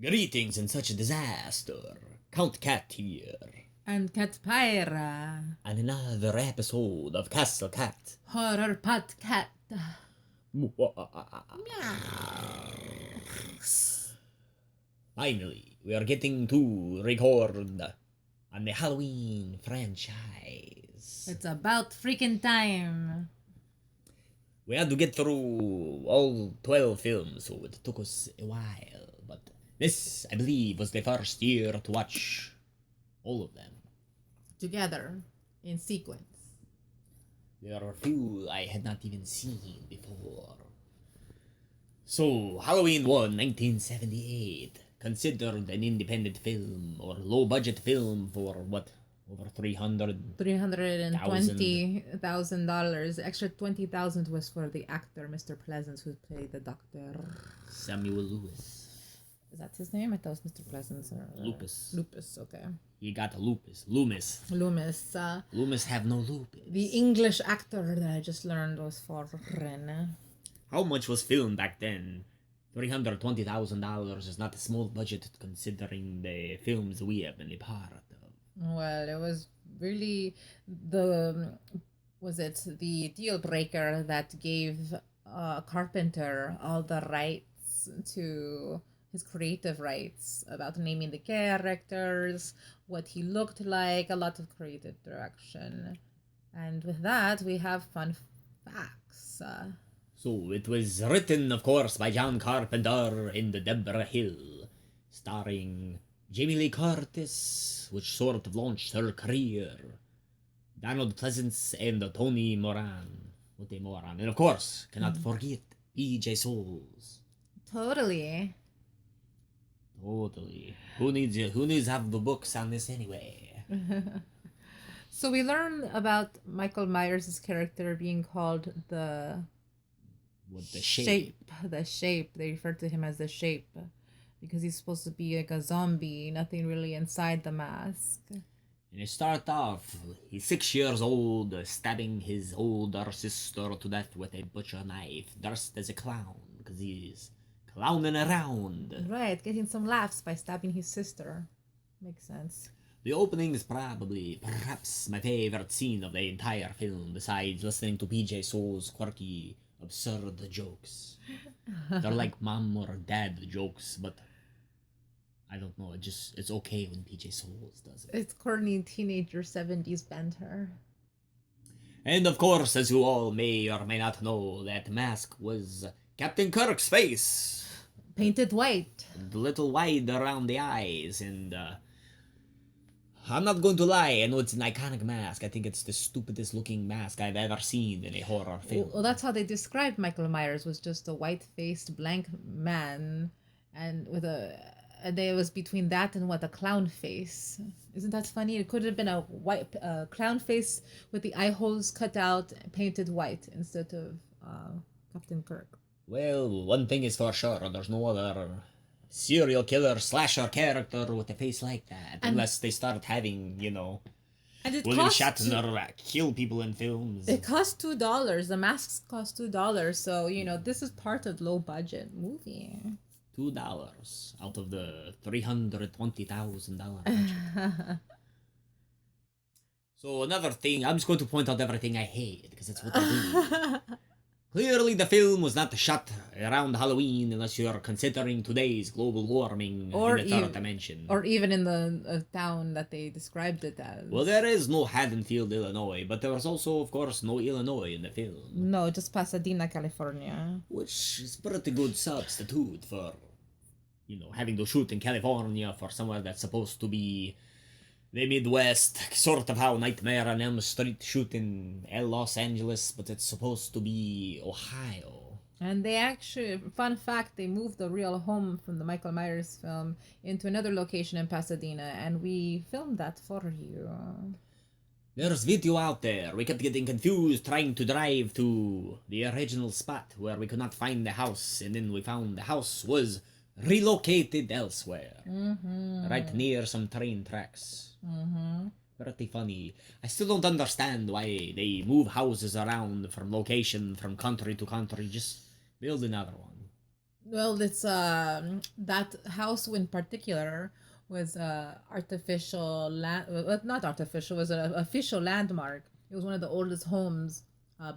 Greetings in such a disaster. Count Cat here. And Catpyra. And another episode of Castle Cat. Horror Potcat. Finally, we are getting to record on the Halloween franchise. It's about freaking time. We had to get through all 12 films, so it took us a while. But this, I believe, was the first year to watch all of them. Together, in sequence. There are a few I had not even seen before. So, Halloween 1, 1978, considered an independent film or low-budget film for what? Over $320,000. Extra $20,000 was for the actor, Mr. Pleasance, who played the Doctor. Samuel Lewis. Is that his name? I thought it was Mr. Pleasance. Or, Lupus. Lupus, okay. He got a lupus. Loomis. Loomis. Loomis have no lupus. The English actor that I just learned was foreign. How much was filmed back then? $320,000 is not a small budget considering the films we have been a part of. Well, it was really the deal breaker that gave Carpenter all the rights to his creative rights about naming the characters, what he looked like, a lot of creative direction. And with that, we have fun facts. So it was written, of course, by John Carpenter in the Deborah Hill, starring Jamie Lee Curtis, which sort of launched her career, Donald Pleasance and Tony Moran. What a moron. And of course, cannot forget PJ Souls. Totally. Who needs to have the books on this anyway? So we learn about Michael Myers' character being called the Shape. The Shape. They refer to him as the Shape because he's supposed to be like a zombie, nothing really inside the mask. And it starts off, he's 6 years old, stabbing his older sister to death with a butcher knife, dressed as a clown, because he's clowning around. Right, getting some laughs by stabbing his sister. Makes sense. The opening is perhaps my favorite scene of the entire film, besides listening to PJ Souls' quirky, absurd jokes. They're like mom or dad jokes, but I don't know, it's okay when PJ Souls does it. It's corny teenager 70s banter. And of course, as you all may or may not know, that mask was Captain Kirk's face. Painted white. A little wide around the eyes, and I'm not going to lie, I know it's an iconic mask. I think it's the stupidest looking mask I've ever seen in a horror film. Well, that's how they described Michael Myers, was just a white-faced blank man, and with it was between that and a clown face. Isn't that funny? It could have been a white clown face with the eye holes cut out, painted white instead of Captain Kirk. Well, one thing is for sure, there's no other serial killer slasher character with a face like that, unless they start having, and William Shatner kill people in films. It cost $2. The masks cost $2, so this is part of low budget movie. $2 out of the $320,000 budget. So another thing, I'm just going to point out everything I hate, because it's what I do. Clearly the film was not shot around Halloween unless you're considering today's global warming in the third dimension. Or even in the town that they described it as. Well, there is no Haddonfield, Illinois, but there was also, of course, no Illinois in the film. No, just Pasadena, California. Which is a pretty good substitute for, having to shoot in California for somewhere that's supposed to be the Midwest, sort of how Nightmare on Elm Street shoot in Los Angeles, but it's supposed to be Ohio. And they actually, fun fact, they moved the real home from the Michael Myers film into another location in Pasadena, and we filmed that for you. There's video out there. We kept getting confused trying to drive to the original spot where we could not find the house, and then we found the house was relocated elsewhere. Right near some train tracks. Pretty funny. I still don't understand why they move houses around from location, from country to country. Just build another one. Well, it's that house in particular was artificial land. Well, not artificial. Was an official landmark. It was one of the oldest homes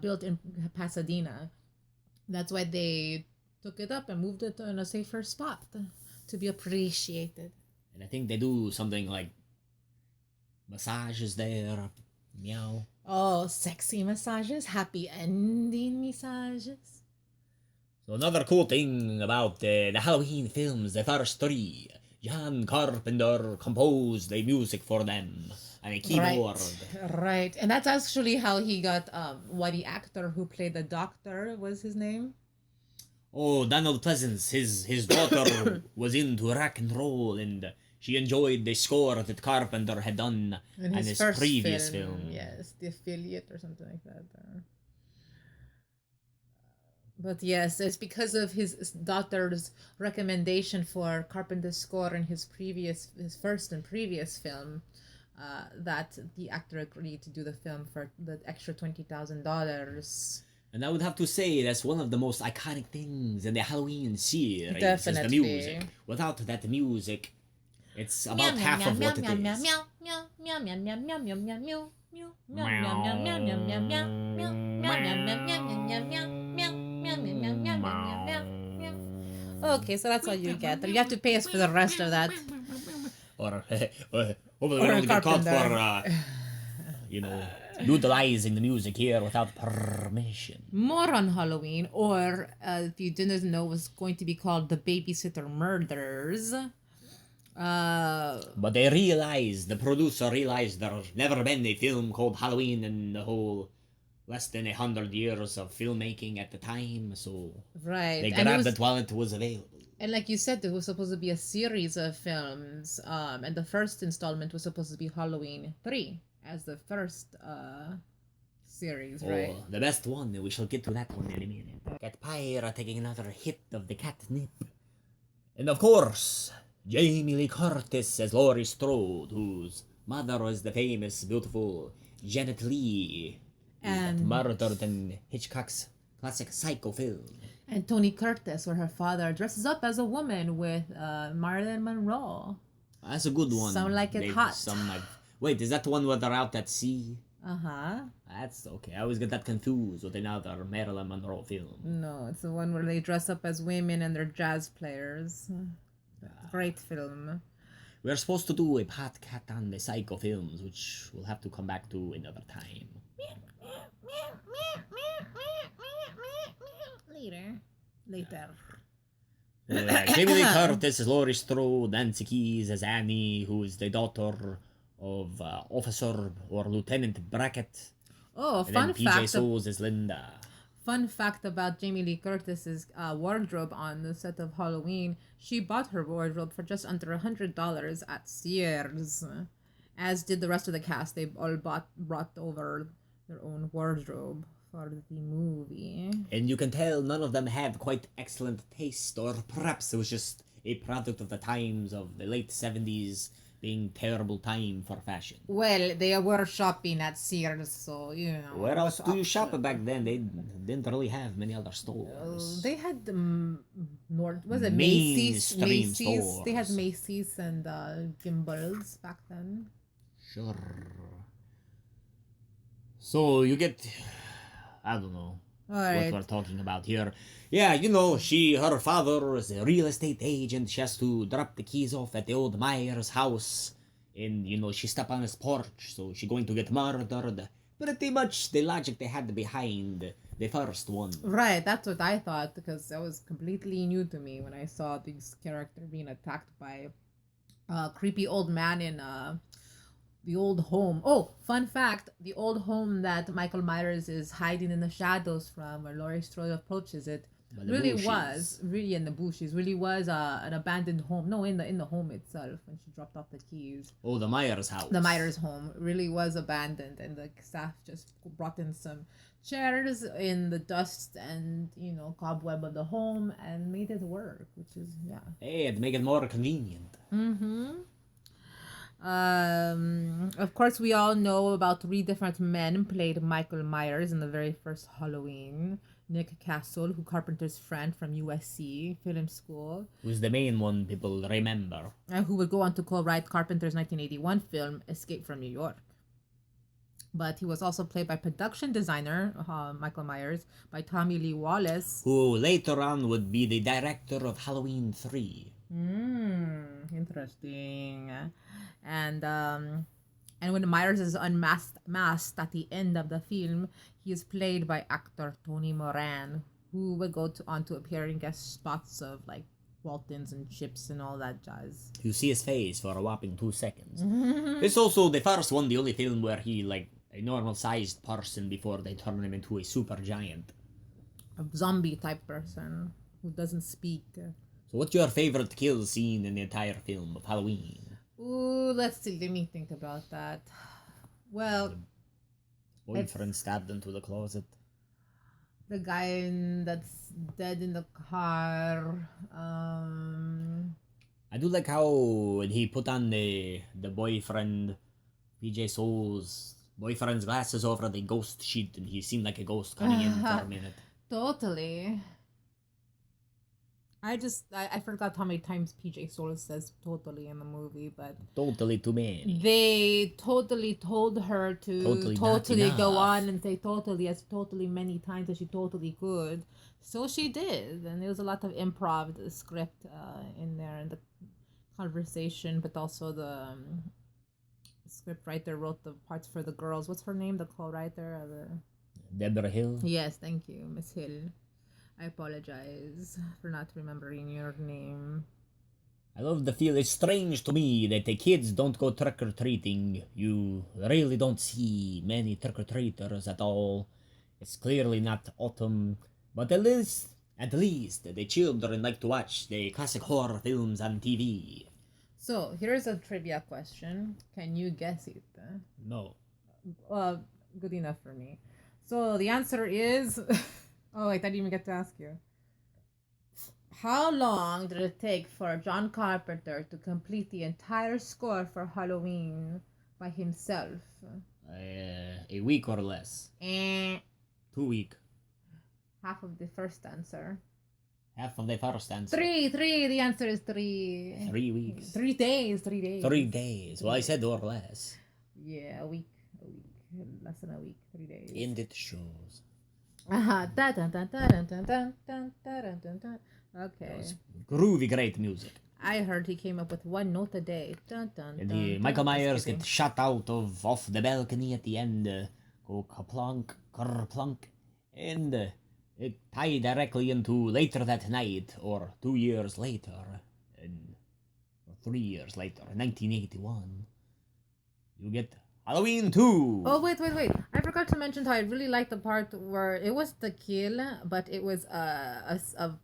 built in Pasadena. That's why they took it up and moved it in a safer spot to be appreciated. And I think they do something like massages there. Meow. Oh, sexy massages, happy ending massages. So another cool thing about the Halloween films, the first three, John Carpenter composed the music for them and a keyboard. Right. And that's actually how he got what the actor who played the doctor was his name. Oh, Donald Pleasance, his daughter was into rock and roll and she enjoyed the score that Carpenter had done In in his previous film. Yes, The Affiliate or something like that. But yes, it's because of his daughter's recommendation for Carpenter's score in his first and previous film, that the actor agreed to do the film for the extra $20,000. And I would have to say that's one of the most iconic things in the Halloween series. Definitely. Is the music. Without that music, it's about half of what it is. Okay, so that's all you get. You have to pay us for the rest of that. Or hopefully we don't get caught for, utilizing the music here without permission. More on Halloween, or if you didn't know, was going to be called The Babysitter Murders. But the producer realized there's never been a film called Halloween in the whole less than 100 years of filmmaking at the time, so right. they grabbed it while it was available. And like you said, there was supposed to be a series of films, and the first installment was supposed to be Halloween 3 as the first series, right? The best one. We shall get to that one in a minute. Cat Pyra taking another hit of the catnip. And of course, Jamie Lee Curtis as Laurie Strode, whose mother was the famous, beautiful Janet Leigh, and murdered in Hitchcock's classic Psycho film. And Tony Curtis, where her father dresses up as a woman with Marilyn Monroe. That's a good one. Sound like it hot. Wait, is that the one where they're out at sea? Uh-huh. That's okay. I always get that confused with another Marilyn Monroe film. No, it's the one where they dress up as women and they're jazz players. Great film. We're supposed to do a Potcat on the Psycho films, which we'll have to come back to another time. Later. Jamie Lee Curtis as Laurie Strode, Nancy Keys as Annie, who is the daughter of Officer or Lieutenant Brackett. Oh, and fun then fact. PJ Souls as Linda. Fun fact about Jamie Lee Curtis's wardrobe on the set of Halloween: she bought her wardrobe for just under $100 at Sears, as did the rest of the cast. They all brought over their own wardrobe for the movie. And you can tell none of them had quite excellent taste, or perhaps it was just a product of the times of the late 70s being terrible time for fashion. Well, they were shopping at Sears, so, you know. Where else do you shop back then? They didn't really have many other stores. They had Macy's? Stores. They had Macy's and Gimbals back then. Sure. So you get, I don't know what we're talking about here. Yeah, her father is a real estate agent. She has to drop the keys off at the old Myers house. And, she stepped on his porch, so she's going to get murdered. Pretty much the logic they had behind the first one. Right, that's what I thought, because that was completely new to me when I saw this character being attacked by a creepy old man in the old home. Oh, fun fact, the old home that Michael Myers is hiding in the shadows from, where Laurie Strode approaches it, really in the bushes, really was an abandoned home. No, in the home itself, when she dropped off the keys. Oh, the Myers house. The Myers home really was abandoned, and the staff just brought in some chairs in the dust and, cobweb of the home and made it work, which is, yeah. Hey, it'd make it more convenient. Mm-hmm. Of course, we all know about 3 different men played Michael Myers in the very first Halloween. Nick Castle, who Carpenter's friend from USC Film School, Who's the main one people remember. who would go on to co-write Carpenter's 1981 film Escape from New York. But he was also played by production designer Michael Myers, by Tommy Lee Wallace, who later on would be the director of Halloween 3. Interesting. And when Myers is unmasked at the end of the film, he is played by actor Tony Moran, who would go on to appear in guest spots of like Waltons and Chips and all that jazz. You see his face for a whopping 2 seconds. It's also the first one, the only film where he like a normal-sized person before they turn him into a super giant. A zombie type person who doesn't speak. So what's your favorite kill scene in the entire film of Halloween? Ooh, let's see. Let me think about that. Well, Boyfriend stabbed into the closet. The guy that's dead in the car. I do like how when he put on the boyfriend, PJ Souls' boyfriend's glasses over the ghost sheet, and he seemed like a ghost coming in for a minute. Totally. I forgot how many times PJ Souls says totally in the movie, but Totally too many. they totally told her to Totally not go enough. on and say totally as totally many times as she totally could. So she did, and there was a lot of improv script in there, and the conversation, but also the script writer wrote the parts for the girls. What's her name? The co-writer of the... Deborah Hill. Yes, thank you, Miss Hill. I apologize for not remembering your name. I love the feel. It's strange to me that the kids don't go trick-or-treating. You really don't see many trick-or-treaters at all. It's clearly not autumn, but at least the children like to watch the classic horror films on TV. So, here's a trivia question. Can you guess it? No. Good enough for me. So, the answer is... Oh, wait, I didn't even get to ask you. How long did it take for John Carpenter to complete the entire score for Halloween by himself? A week or less. 2 weeks. Half of the first answer. Half of the first answer. Three. The answer is 3. 3 weeks. 3 days. 3 days. 3 days. Well, I said or less. Yeah, a week. Less than a week. 3 days. And it shows. Okay. That was groovy, great music. I heard he came up with 1 note a day. And Michael Myers gets shot out off the balcony at the end. Go kaplunk, kerplunk. And it tied directly into later that night, or 2 years later, or 3 years later, 1981. You get Halloween 2! Oh, wait. I forgot to mention how I really liked the part where it was the kill, but it was a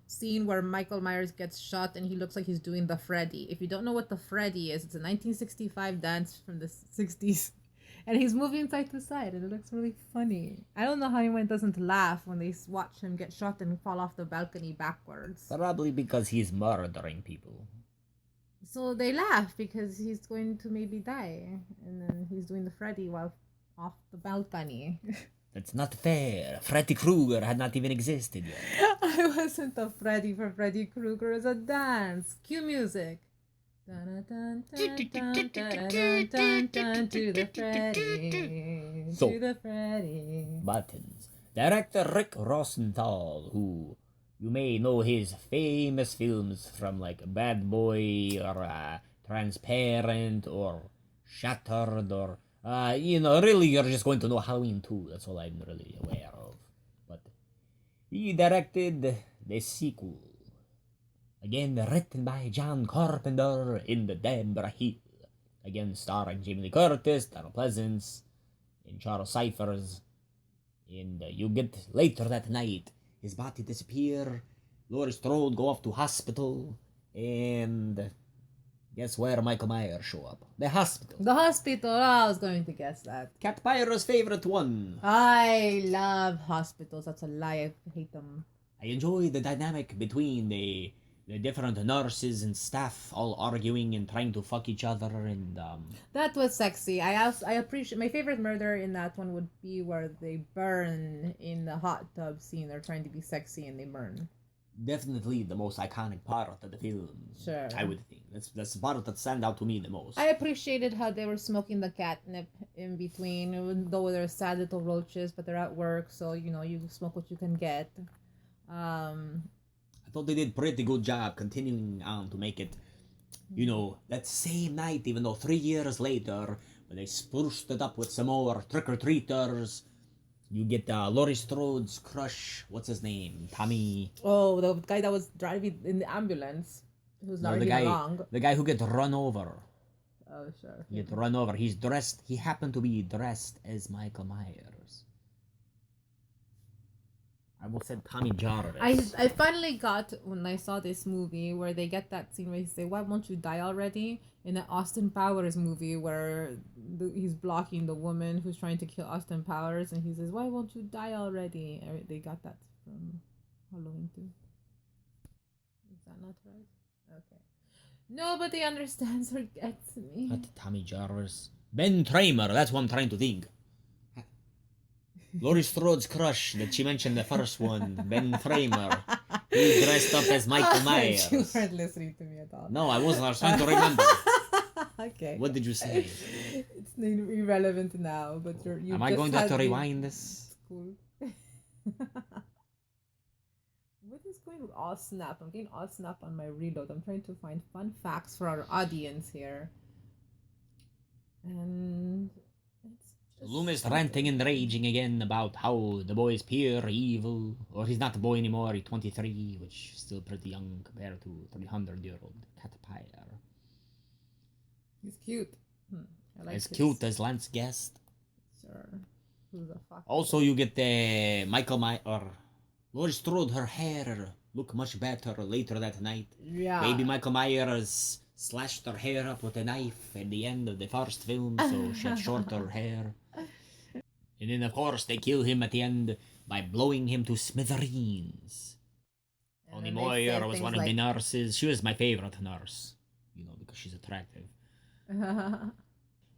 scene where Michael Myers gets shot and he looks like he's doing the Freddy. If you don't know what the Freddy is, it's a 1965 dance from the 60s. And he's moving side to side, and it looks really funny. I don't know how anyone doesn't laugh when they watch him get shot and fall off the balcony backwards. Probably because he's murdering people. So they laugh because he's going to maybe die, and then he's doing the Freddy while off the balcony. That's not fair. Freddy Krueger had not even existed yet. I wasn't a Freddy for Freddy Krueger as a dance. Cue music. Dun, dun, dun, dun, dun, dun, dun, dun, to the Freddy. So, to the Freddy. Buttons. Director Rick Rosenthal, who you may know his famous films from like Bad Boy or Transparent or Shattered or really you're just going to know Halloween 2. That's all I'm really aware of. But he directed the sequel. Again written by John Carpenter in the Deborah Hill. Again starring Jamie Lee Curtis, Donald Pleasance, and Charles Cyphers. And you get later that night, his body disappear, Laurie Strode go off to hospital, and guess where Michael Myers show up? The hospital. The hospital. I was going to guess that. Cat Pyro's favorite one. I love hospitals. That's a lie. I hate them. I enjoy the dynamic between the the different nurses and staff all arguing and trying to fuck each other, and That was sexy. I appreciate my favorite murder in that one would be where they burn in the hot tub scene. They're trying to be sexy and they burn. definitely the most iconic part of the film. Sure. I would think that's the part that stand out to me the most. I appreciated how they were smoking the catnip in between, even though they're sad little roaches, but they're at work, so you smoke what you can get. I thought they did pretty good job continuing on to make it, that same night, even though 3 years later, when they spruced it up with some more trick-or-treaters, you get Laurie Strode's crush, what's his name? Tommy. Oh, the guy that was driving in the ambulance, who's not really along. The guy who gets run over. Oh, sure. He gets run over. He happened to be dressed as Michael Myers. I almost said Tommy Jarvis. I finally got, when I saw this movie, where they get that scene where he say, "Why won't you die already?" In the Austin Powers movie where he's blocking the woman who's trying to kill Austin Powers, and he says, "Why won't you die already?" They got that from Halloween 2. Is that not right? Okay. Nobody understands or gets me. Not Tommy Jarvis. Ben Tramer, that's what I'm trying to think. Laurie Strode's crush that she mentioned the first one, Ben Tramer. He dressed up as Michael Myers. You weren't listening to me at all. No, I wasn't. I was trying to remember. Okay. What did you say? It's irrelevant now, but you Am I going to have to rewind this? It's cool. What is going all snap? I'm getting all snap on my reload. I'm trying to find fun facts for our audience here. And Loomis ranting and raging again about how the boy is pure evil, or he's not a boy anymore, he's 23, which is still pretty young compared to 300-year-old Cat Pyre. He's cute. As cute as Lance guessed. Sure. Who the fuck? Also, you get the Laurie Strode, her hair look much better later that night. Yeah. Maybe Michael Myers slashed her hair up with a knife at the end of the first film, so she had shorter hair. And then, of course, they kill him at the end by blowing him to smithereens. Only Moyer was one of the nurses. She was my favorite nurse, because she's attractive.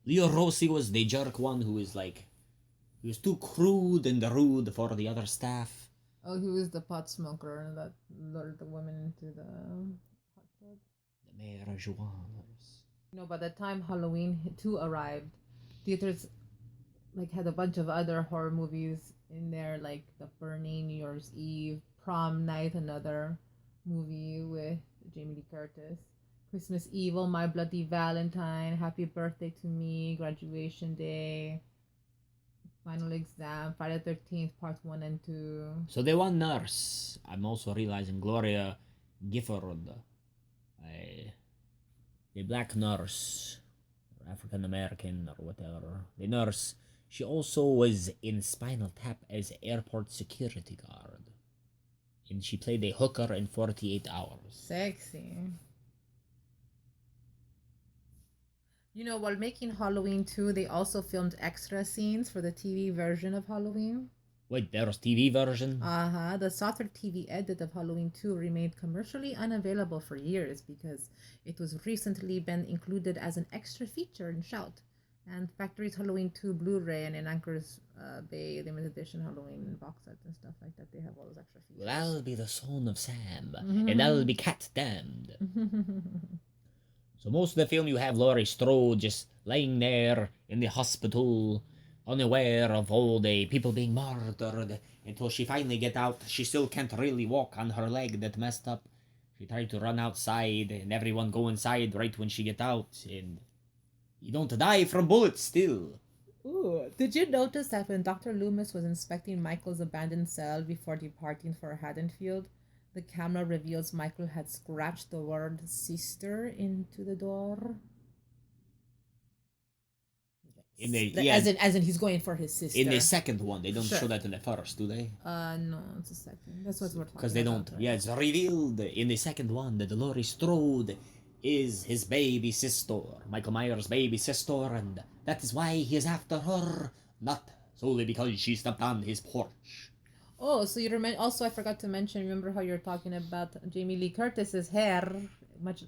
Leo Rossi was the jerk one who was he was too crude and rude for the other staff. Oh, he was the pot smoker that lured the women into the hot tub. The marijuanas. By the time Halloween 2 arrived, theaters had a bunch of other horror movies in there, like The Burning, New Year's Eve, Prom Night, another movie with Jamie Lee Curtis, Christmas Evil, My Bloody Valentine, Happy Birthday to Me, Graduation Day, Final Exam, Friday the 13th, Part 1 and 2. So the one nurse, I'm also realizing, Gloria Gifford, the black nurse, or African American, or whatever, the nurse, she also was in Spinal Tap as airport security guard. And she played a hooker in 48 Hours. Sexy. While making Halloween 2, they also filmed extra scenes for the TV version of Halloween. Wait, there was TV version? The Saucer TV edit of Halloween 2 remained commercially unavailable for years because it was recently been included as an extra feature in Shout. And Factory's Halloween 2 Blu-ray and in Anchor's Bay limited edition Halloween box sets and stuff like that. They have all those extra features. Well, I'll be the son of Sam, and I'll be cat damned. So most of the film you have Laurie Strode just lying there in the hospital, unaware of all the people being murdered, until she finally get out. She still can't really walk on her leg that messed up. She tried to run outside, and everyone go inside right when she get out, and you don't die from bullets still. Ooh, did you notice that when Dr. Loomis was inspecting Michael's abandoned cell before departing for Haddonfield, the camera reveals Michael had scratched the word sister into the door? As in he's going for his sister. In the second one, they don't show that in the first, do they? No, it's the second. That's what we're talking about. Because they don't. Right? Yeah, it's revealed in the second one that Laurie Strode is his baby sister, Michael Myers' baby sister, and that is why he is after her, not solely because she stepped on his porch. Oh, so you remember? Also, I forgot to mention. Remember how you're talking about Jamie Lee Curtis's hair,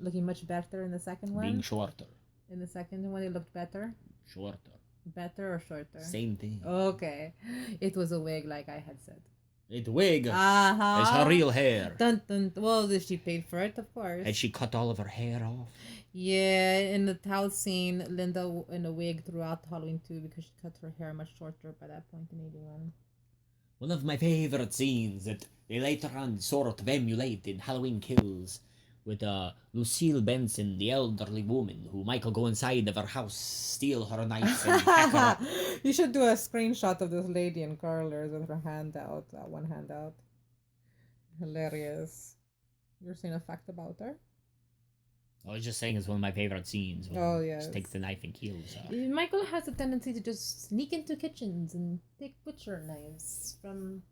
looking much better in the second one. Being shorter. In the second one, it looked better. Shorter. Better or shorter? Same thing. Okay, it was a wig, like I had said. It wig. Uh-huh. It's her real hair. Dun, dun. Well, she paid for it, of course. Had she cut all of her hair off? Yeah, in the house scene, Linda in a wig throughout Halloween 2 because she cut her hair much shorter by that point in 81. One of my favorite scenes that they later on sort of emulate in Halloween Kills with Lucille Benson, the elderly woman who Michael go inside of her house, steal her knife and hack her up. You should do a screenshot of this lady in curlers with her hand out, one hand out. Hilarious. You're saying a fact about her? I was just saying it's one of my favorite scenes. Oh, yes. Just takes the knife and kills her. Michael has a tendency to just sneak into kitchens and take butcher knives from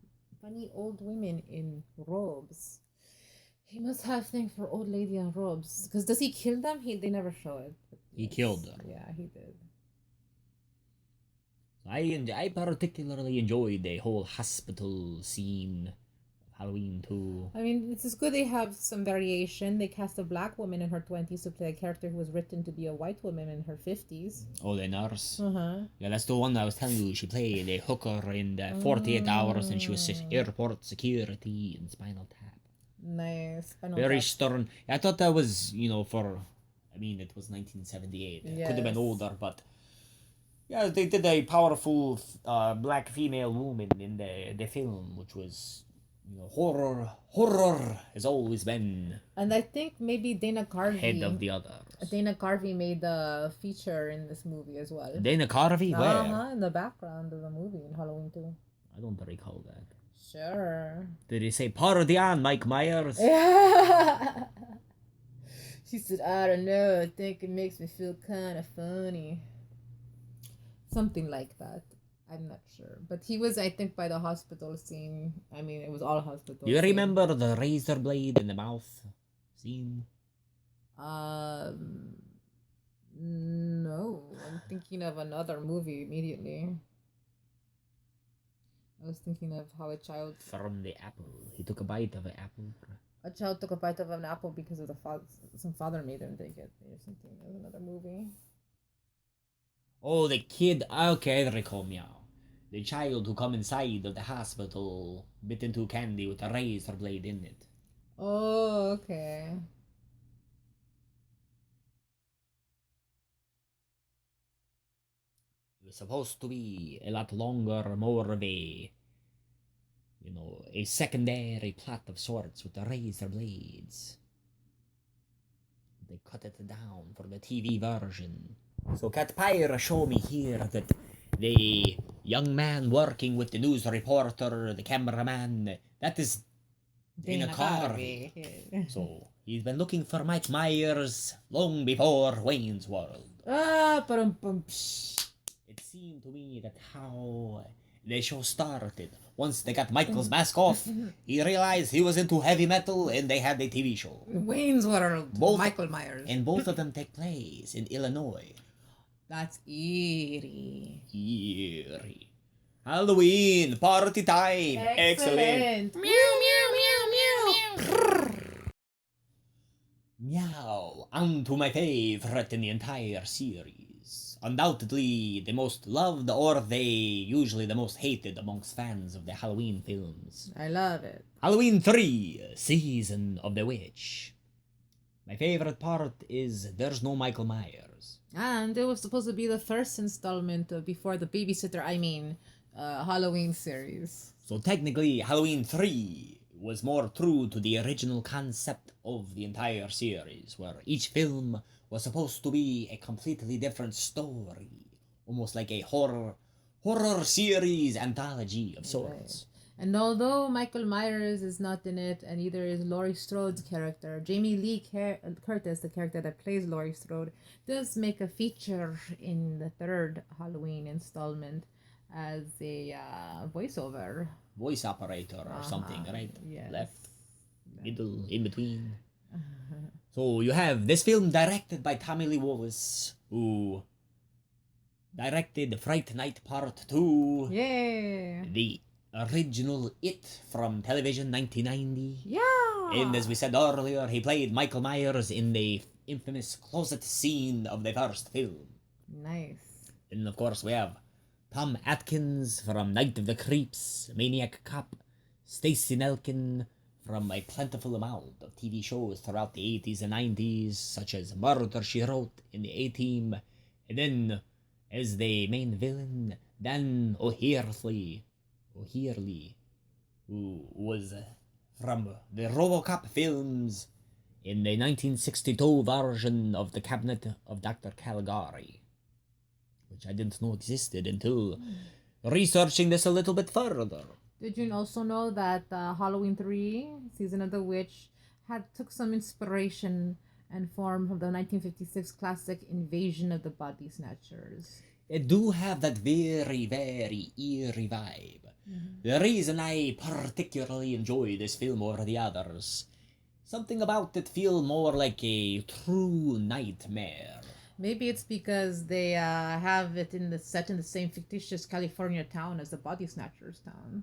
funny old women in robes. He must have things for old lady in robes. Because does he kill them? They never show it. He killed her. Yeah, he did. I particularly enjoyed the whole hospital scene of Halloween 2. I mean, it's good they have some variation. They cast a black woman in her 20s to play a character who was written to be a white woman in her 50s. Oh, the nurse? Uh-huh. Yeah, that's the one I was telling you. She played a hooker in the 48 Hours, and she was airport security in Spinal Tap. Nice. Very stern. I thought that was, it was 1978. It could have been older, but yeah, they did a powerful black female woman in the film, which was, horror has always been. And I think maybe Dana Carvey, head of the others. Dana Carvey made a feature in this movie as well. Dana Carvey? Where? In the background of the movie in Halloween 2. I don't recall that. Sure. Did he say, "Party on, Mike Myers"? She said, "I don't know. I think it makes me feel kind of funny." Something like that. I'm not sure. But he was, I think, by the hospital scene. I mean, it was all hospital. Do you remember the razor blade in the mouth scene? No. I'm thinking of another movie immediately. I was thinking of how a child... From the apple. He took a bite of an apple. A child took a bite of an apple because of some father made him take it or something. It was another movie. Oh, the kid. Okay, I recall now. The child who come inside of the hospital bit into candy with a razor blade in it. Oh, okay. It was supposed to be a lot longer, more of a secondary plot of sorts with the razor blades. They cut it down for the TV version. So Cat Pyre show me here that the young man working with the news reporter, the cameraman, that is Dana Carvey. So he's been looking for Mike Myers long before Wayne's World. It seemed to me that how the show started. Once they got Michael's mask off, he realized he was into heavy metal and they had a TV show. Wayne's World. Michael Myers. And both of them take place in Illinois. That's eerie. Eerie. Halloween, party time. Excellent. Meow, meow, meow, meow, meow. Meow. On to my favorite in the entire series. Undoubtedly the most loved or usually the most hated amongst fans of the Halloween films. I love it. Halloween 3, Season of the Witch. My favorite part is there's no Michael Myers. And it was supposed to be the first installment before the Halloween series. So technically, Halloween 3 was more true to the original concept of the entire series, where each film was supposed to be a completely different story, almost like a horror series anthology of sorts. Right. And although Michael Myers is not in it, and neither is Laurie Strode's character, Jamie Lee Curtis, the character that plays Laurie Strode, does make a feature in the third Halloween installment as a voice operator or something, right? Yes. Left, middle, in between. So you have this film directed by Tommy Lee Wallace, who directed Fright Night Part 2. Yeah. The original It from television 1990. Yeah. And as we said earlier, he played Michael Myers in the infamous closet scene of the first film. Nice. And of course, we have Tom Atkins from Night of the Creeps, Maniac Cop, Stacey Nelkin from a plentiful amount of TV shows throughout the 80s and 90s, such as Murder, She Wrote in the A-Team, and then as the main villain, Dan O'Herlihy, who was from the RoboCop films in the 1962 version of The Cabinet of Dr. Caligari, which I didn't know existed until researching this a little bit further. Did you also know that Halloween 3, Season of the Witch, took some inspiration and form from the 1956 classic Invasion of the Body Snatchers? It do have that very, very eerie vibe. The reason I particularly enjoy this film over the others, something about it feel more like a true nightmare. Maybe it's because they have it set in the same fictitious California town as the Body Snatchers town.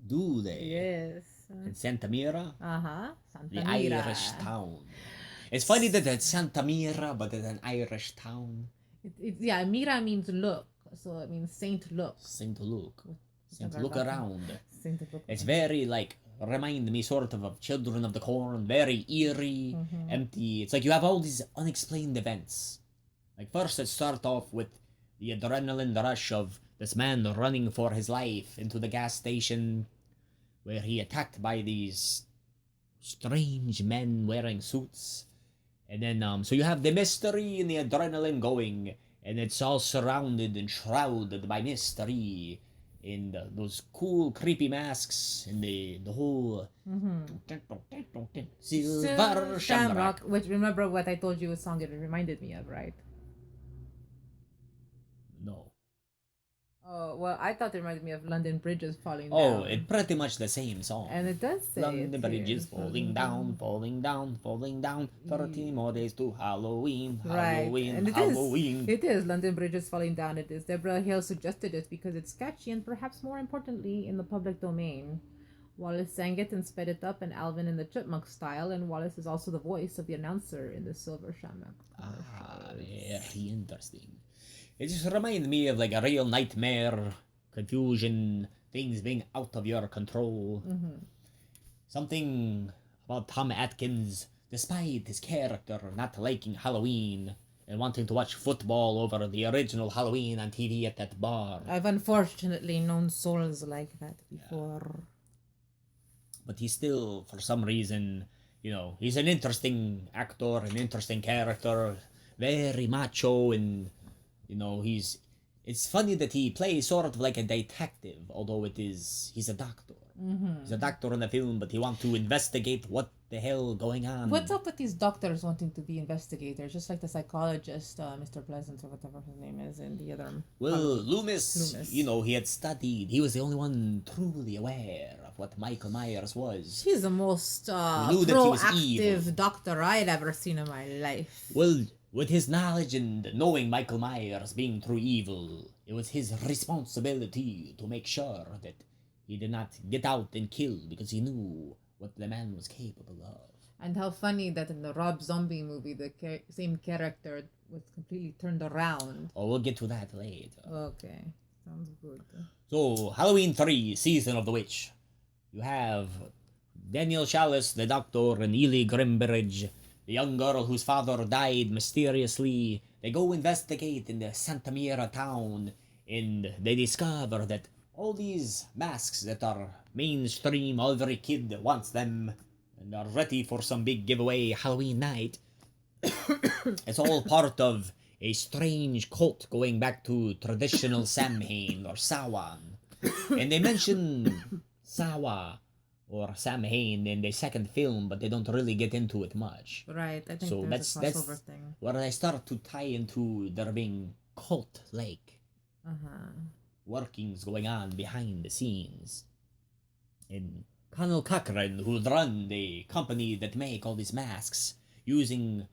Do they? Yes. In Santa Mira? Santa The Mira. Irish town. It's funny that it's Santa Mira, but it's an Irish town. Yeah, Mira means look, so it means Saint Look. Saint Luke. Saint Never Look gotten- around. Saint Look. It's very remind me sort of Children of the Corn, very eerie, empty. It's like you have all these unexplained events. Like first it starts off with the adrenaline rush of this man running for his life into the gas station where he attacked by these strange men wearing suits. And then, so you have the mystery and the adrenaline going, and it's all surrounded and shrouded by mystery and those cool, creepy masks and the whole Silver Shamrock. Which, remember what I told you a song it reminded me of, right? No. Oh, well, I thought it reminded me of London Bridges falling down. Oh, it's pretty much the same song. And it does say London bridges falling down, falling down, falling down. 13 more days to Halloween, Halloween, and Halloween. It is London Bridges falling down. It is. Deborah Hill suggested it because it's catchy and perhaps more importantly in the public domain. Wallace sang it and sped it up in Alvin and the Chipmunk style, and Wallace is also the voice of the announcer in the Silver Shamrock. Very interesting. It just reminds me of like a real nightmare, confusion, things being out of your control. Something about Tom Atkins, despite his character not liking Halloween and wanting to watch football over the original Halloween on TV at that bar. I've unfortunately known souls like that before. But he's still, for some reason, he's an interesting actor, an interesting character, very macho, and it's funny that he plays sort of like a detective, although he's a doctor. He's a doctor in the film, but he wants to investigate what the hell going on. What's up with these doctors wanting to be investigators, just like the psychologist, Mr. Pleasant, or whatever his name is, in the other... Well, Loomis, he had studied. He was the only one truly aware of what Michael Myers was. He's the most knew that he was evil. proactive doctor I'd ever seen in my life. Well, with his knowledge and knowing Michael Myers being true evil, it was his responsibility to make sure that he did not get out and kill because he knew what the man was capable of. And how funny that in the Rob Zombie movie, the same character was completely turned around. Oh, we'll get to that later. Okay, sounds good. So, Halloween 3, Season of the Witch. You have Daniel Chalice, the doctor, and Ely Grimbridge, the young girl whose father died mysteriously. They go investigate in the Santa Mira town, and they discover that all these masks that are mainstream, every kid wants them, and are ready for some big giveaway Halloween night. It's all part of a strange cult going back to traditional Samhain or Samhain. And they mention Sawa or Samhain in the second film, but they don't really get into it much. Right, I think So there's a that's crossover thing. where I start to tie into there being cult-like workings going on behind the scenes. And Colonel Cochran, who run the company that make all these masks, using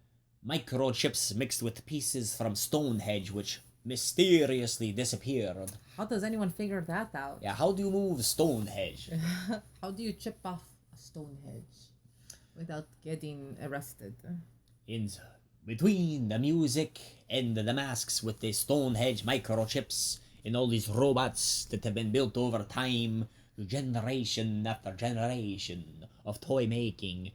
microchips mixed with pieces from Stonehenge, which mysteriously disappeared. How does anyone figure that out? Yeah, how do you move Stonehenge? How do you chip off a Stonehenge without getting arrested? In between the music and the masks with the Stonehenge microchips and all these robots that have been built over time, generation after generation of toy making,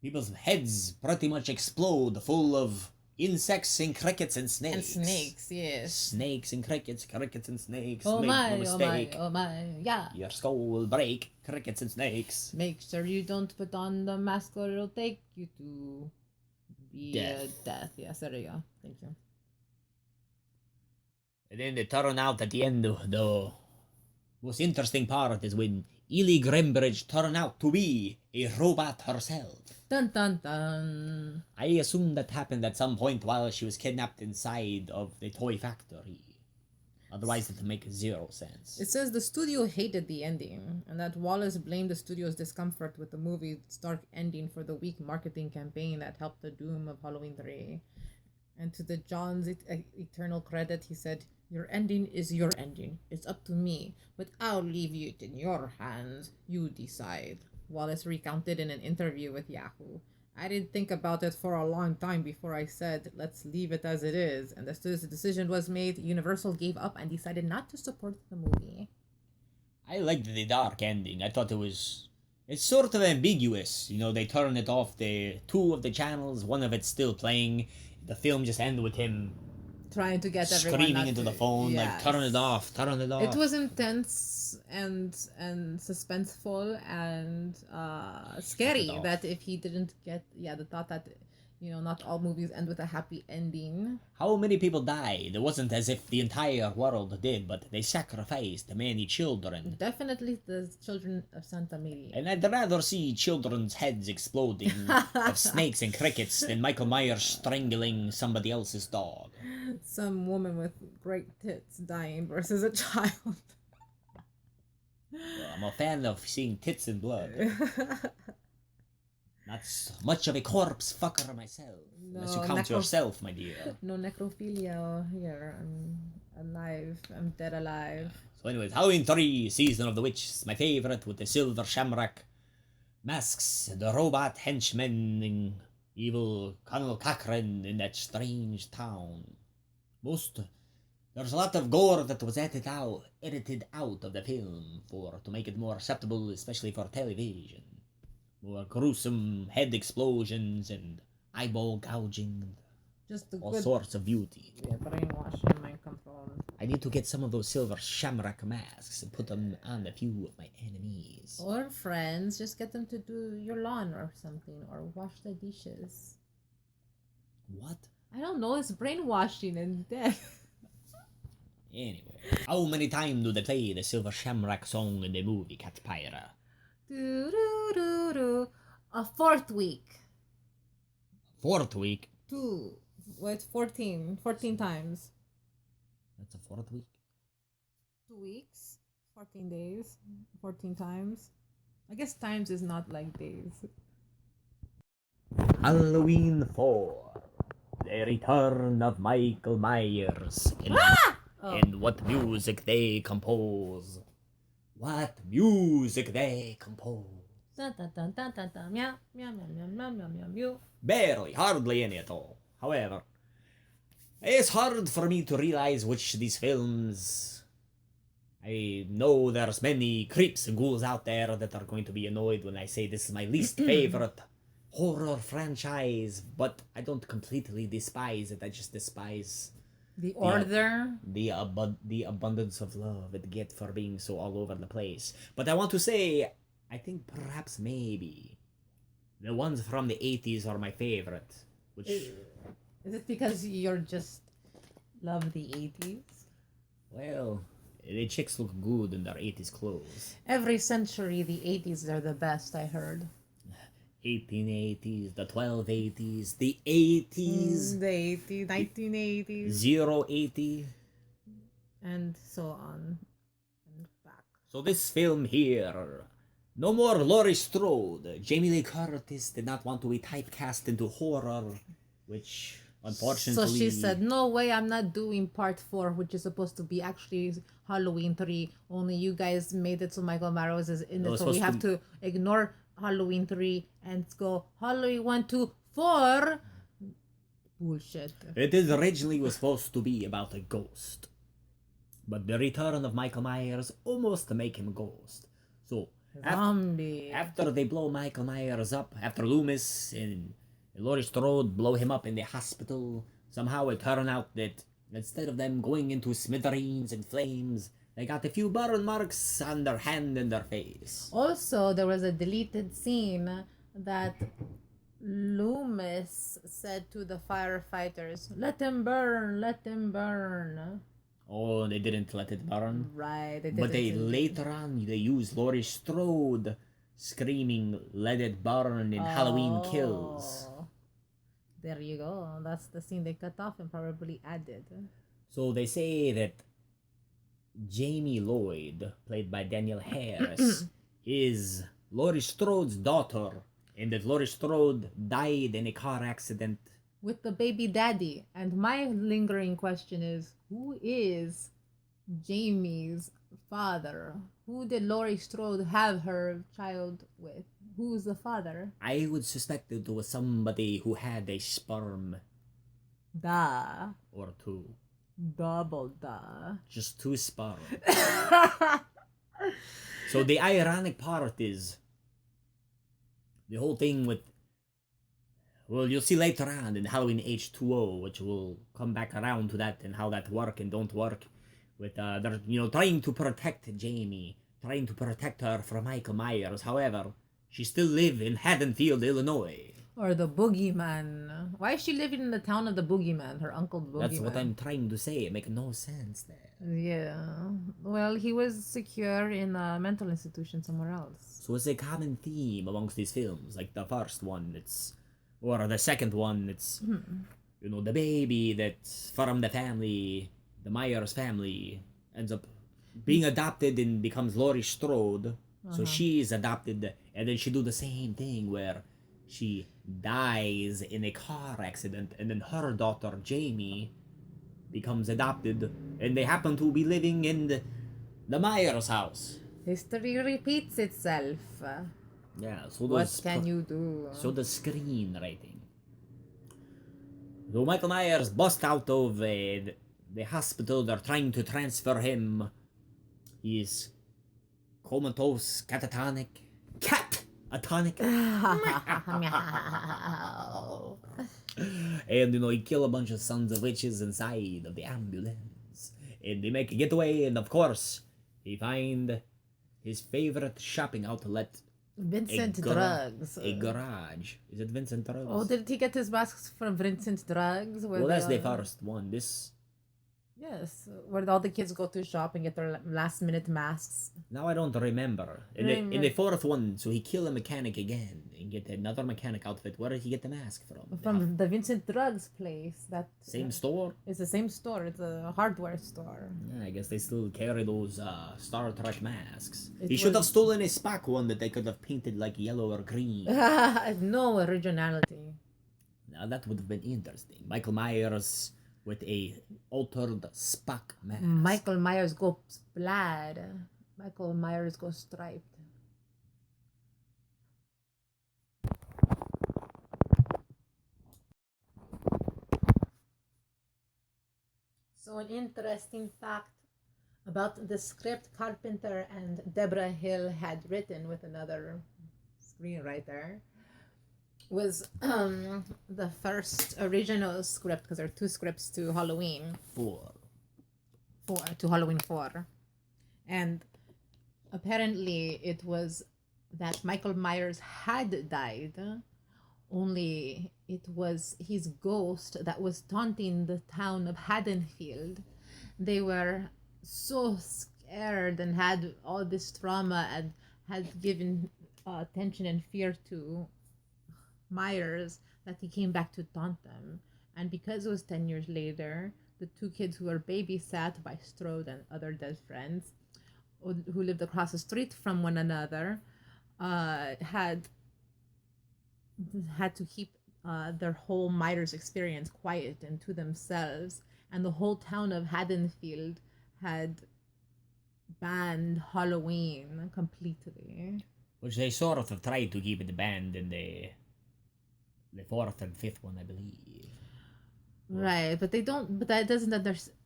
people's heads pretty much explode full of insects and crickets and snakes. And snakes, yes. Snakes and crickets, crickets and snakes. Oh Make my, no oh my, mistake. oh my, yeah. Your skull will break, crickets and snakes. Make sure you don't put on the mask or it'll take you to be death. Yes, there you go. Thank you. And then they turn out at the end, the most interesting part is when Ely Grimbridge turned out to be a robot herself. Dun dun dun. I assume that happened at some point while she was kidnapped inside of the toy factory. Otherwise, it would make zero sense. It says the studio hated the ending, and that Wallace blamed the studio's discomfort with the movie's dark ending for the weak marketing campaign that helped the doom of Halloween 3. And to the John's eternal credit, he said, "Your ending is your ending. It's up to me, but I'll leave it in your hands. You decide," Wallace recounted in an interview with Yahoo. "I didn't think about it for a long time before I said, let's leave it as it is. And as soon as the decision was made, Universal gave up and decided not to support the movie." I liked the dark ending. I thought it's sort of ambiguous. You know, they turn it off the two of the channels, one of it's still playing. The film just ends with him trying to get everyone screaming into the phone, yes. like, turn it off, turn it off. It was intense and suspenseful and scary that if he didn't get the thought that not all movies end with a happy ending. How many people died? It wasn't as if the entire world did, but they sacrificed many children. Definitely the children of Santa Maria. And I'd rather see children's heads exploding of snakes and crickets than Michael Myers strangling somebody else's dog. Some woman with great tits dying versus a child. Well, I'm a fan of seeing tits and blood. Not so much of a corpse fucker myself. No, unless you count yourself, my dear. No necrophilia here. I'm alive. I'm dead alive. So anyways, Halloween 3, Season of the Witch is my favorite, with the silver shamrock masks, the robot henchmen, and evil Colonel Cochrane in that strange town. There's a lot of gore that was edited out of the film to make it more acceptable, especially for television. More gruesome head explosions and eyeball gouging. Just all sorts of beauty. Yeah, brainwashing, mind control. I need to get some of those silver shamrock masks and put them on a few of my enemies. Or friends, just get them to do your lawn or something, or wash the dishes. What? I don't know, it's brainwashing and death. Anyway, how many times do they play the silver shamrock song in the movie Catpira? A fourth week. Fourth week? 14 times. That's a fourth week? 2 weeks, 14 days, 14 times. I guess times is not like days. Halloween 4. The return of Michael Myers. And what music they compose. What music they compose. Dun, dun, dun, dun, dun, dun. Meow, meow, meow, meow, meow, meow, meow, meow. Barely, hardly any at all. However, it's hard for me to realize which of these films. I know there's many creeps and ghouls out there that are going to be annoyed when I say this is my least favorite horror franchise, but I don't completely despise it. I just despise the order, the abundance of love it gets for being so all over the place. But I want to say, I think perhaps maybe the ones from the 80s are my favorite. Which is it because you're just love the 80s? Well, the chicks look good in their 80s clothes. Every century, the 80s are the best, I heard. 1880s, the 1280s, the 80s, the 80s, 1980s, 080, and so on and back. So this film here, no more Laurie Strode. Jamie Lee Curtis did not want to be typecast into horror, which Unfortunately, So she said, "No way, I'm not doing part 4, which is supposed to be actually Halloween 3. Only you guys made it so Michael Myers is in It it, was so we supposed have to ignore Halloween 3 and go Halloween 1, 2, 4." Bullshit. it is originally was supposed to be about a ghost, but the return of Michael Myers almost make him a ghost. So Zombie. after they blow Michael Myers up, after Loomis and Laurie Strode blow him up in the hospital, somehow it turned out that instead of them going into smithereens and flames, they got a few burn marks on their hand and their face. Also, there was a deleted scene that Loomis said to the firefighters, "Let them burn, let them burn." Oh, they didn't let it burn. Right, they But they didn't. later on they used Laurie Strode screaming "Let it burn" in Halloween Kills. Oh, there you go. That's the scene they cut off and probably added. So they say that Jamie Lloyd, played by Daniel Harris, is Laurie Strode's daughter, and that Laurie Strode died in a car accident. With the baby daddy. And my lingering question is, who is Jamie's father? Who did Laurie Strode have her child with? Who's the father? I would suspect it was somebody who had a sperm Duh. or two. Double duh. Just two sperm. So the ironic part is the whole thing with, well, you'll see later on in Halloween H2O, which will come back around to that and how that work and don't work. With they're trying to protect Jamie, trying to protect her from Michael Myers. However, she still live in Haddonfield, Illinois. Or the boogeyman. Why is she living in the town of the boogeyman? Her uncle boogeyman. That's what I'm trying to say. It makes no sense there. Yeah. Well, he was secure in a mental institution somewhere else. So it's a common theme amongst these films. Like the first one, or the second one, it's the baby that's from the family, the Myers family, ends up being adopted and becomes Laurie Strode. So she's adopted, and then she do the same thing where she dies in a car accident, and then her daughter Jamie becomes adopted, and they happen to be living in the Myers house. History repeats itself. Yeah, so What can you do? So the screenwriting. So Michael Myers bust out of the hospital. They're trying to transfer him. He's comatose, catatonic. And he kill a bunch of sons of witches inside of the ambulance. And they make a getaway, and of course, he find his favorite shopping outlet. Vincent Drugs. A garage. Is it Vincent Drugs? Oh, did he get his masks from Vincent Drugs? Well, that's the first one. Yes, where all the kids go to shop and get their last-minute masks. Now I don't remember. In the fourth one, so he killed a mechanic again and get another mechanic outfit. Where did he get the mask from? From the Vincent Drugs place. That same store? It's the same store. It's a hardware store. Yeah, I guess they still carry those Star Trek masks. He should have stolen a Spock one that they could have painted like yellow or green. No originality. Now that would have been interesting. Michael Myers with a altered Spock mask. Michael Myers goes plaid. Michael Myers goes striped. So an interesting fact about the script Carpenter and Deborah Hill had written with another screenwriter was the first original script, because there are two scripts to Halloween. To Halloween 4. And apparently it was that Michael Myers had died, only it was his ghost that was taunting the town of Haddonfield. They were so scared and had all this trauma and had given attention and fear to Myers that he came back to taunt them. And because it was 10 years later, the two kids who were babysat by Strode and other dead friends who lived across the street from one another had to keep their whole Myers experience quiet and to themselves, and the whole town of Haddonfield had banned Halloween completely. Which they sort of tried to keep it banned in the fourth and fifth one, I believe. Right, but they don't. But that doesn't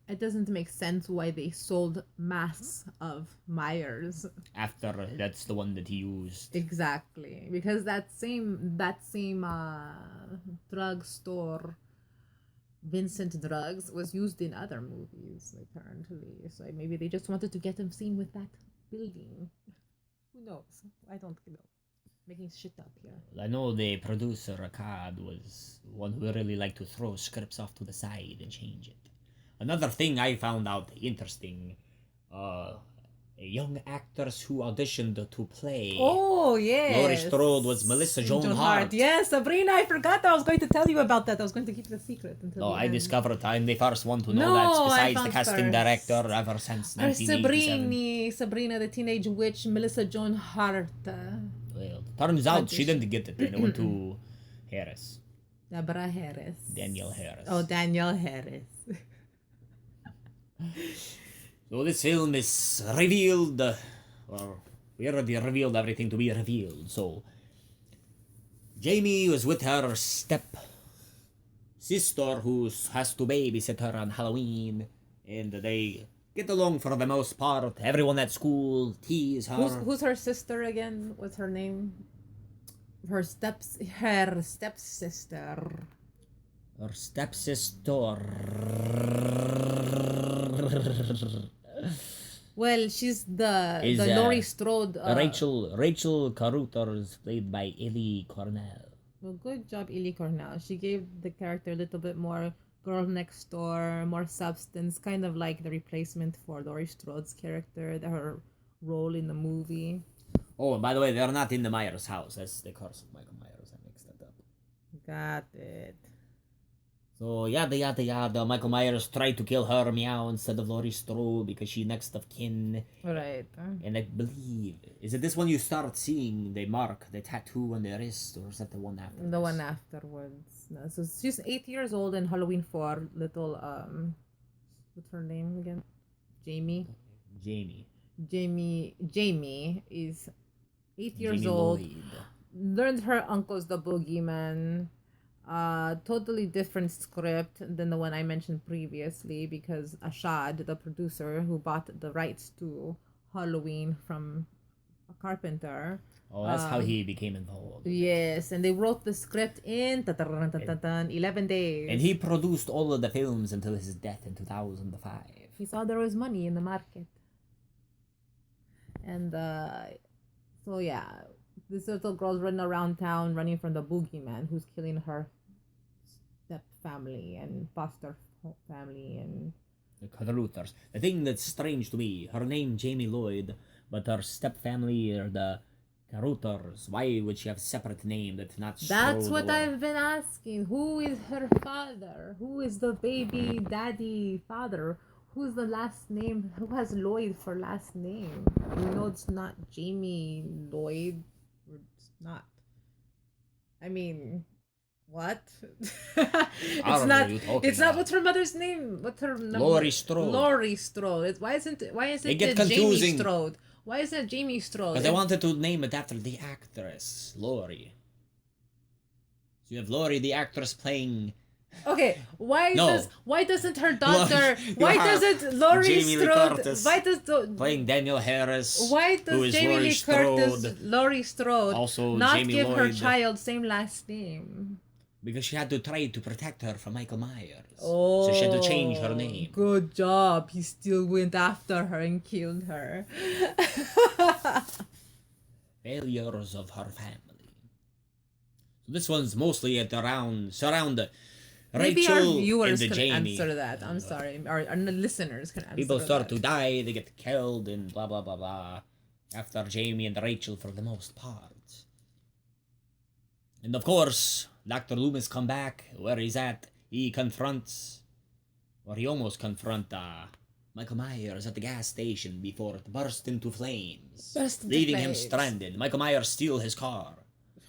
it doesn't make sense why they sold masks of Myers. After that's the one that he used. Exactly, because that same drugstore, Vincent Drugs, was used in other movies apparently. So maybe they just wanted to get him seen with that building. Who knows? I don't know. Making shit up here. I know the producer, Akkad, was one who really liked to throw scripts off to the side and change it. Another thing I found out interesting, young actors who auditioned to play. Oh, yes. Laurie Strode was Melissa Joan Hart. Yes, Sabrina, I forgot I was going to tell you about that. I was going to keep it a secret until No, the I end. discovered I'm the first one to know No, that I besides the found casting first. director ever since 1987. Sabrina the Teenage Witch, Melissa Joan Hart. Well, turns out she didn't get it and it went to Harris. Deborah Harris. Danielle Harris. Oh, Danielle Harris. So this film is revealed, or we already revealed everything to be revealed. So Jamie was with her step sister who has to babysit her on Halloween, and they get along for the most part. Everyone at school tease her. Who's her sister again? What's her name? Her stepsister. Her stepsister. Well, she's the Is, Laurie Strode. Rachel Caruthers is played by Ellie Cornell. Well, good job, Ellie Cornell. She gave the character a little bit more girl next door, more substance, kind of like the replacement for Laurie Strode's character, her role in the movie. Oh, and by the way, they're not in the Myers house. That's the curse of Michael Myers. I mixed that up. Got it. So, yada yada yada. Michael Myers tried to kill her, meow, instead of Laurie Strode because she's next of kin. Right. And I believe, is it this one you start seeing the mark, the tattoo on the wrist, or is that the one after? The one afterwards. No, so she's 8 years old in Halloween 4. Little, what's her name again? Jamie. Jamie is 8 years Jamie old. Lloyd. Learned her uncle's the boogeyman. Totally different script than the one I mentioned previously because Ashad, the producer who bought the rights to Halloween from a carpenter. Oh, that's how he became involved. Yes, and they wrote the script in 11 days. And he produced all of the films until his death in 2005. He saw there was money in the market. And so yeah, this little girl's running around town running from the boogeyman who's killing her step family and foster family and The Caruthers. The thing that's strange to me, her name Jamie Lloyd, but her step family are the Caruthers. Why would she have a separate name that's not that's Strode what or... I've been asking. Who is her father? Who is the baby daddy father? Who's the last name? Who has Lloyd for last name? You know it's not Jamie Lloyd. It's not. I mean, what? It's not. It's not. What's her mother's name? What's her number? Laurie Strode. Laurie Strode. Why isn't It get Jamie confusing. Strode? Why isn't it Jamie Strode? Because I wanted to name it after the actress, Laurie. So you have Laurie, the actress, playing... Okay, why doesn't her daughter? You Why have doesn't Laurie Jamie Lee Strode? Curtis Why does playing Danielle Harris? Why who does is Jamie Laurie Lee Curtis, Strode, Laurie Strode, also not Jamie give her Lloyd. child same last name? Because she had to try to protect her from Michael Myers. Oh, So she had to change her name. Good job. He still went after her and killed her. Failures of her family. So this one's mostly surround Maybe our Rachel viewers and can Jamie. answer that. I'm sorry. Our listeners can answer People start that. to die, they get killed, and blah blah blah blah. After Jamie and Rachel for the most part. And of course, Dr. Loomis come back where he's at. He confronts, or he almost confront Michael Myers at the gas station before it burst into flames, leaving him stranded. Michael Myers steals his car.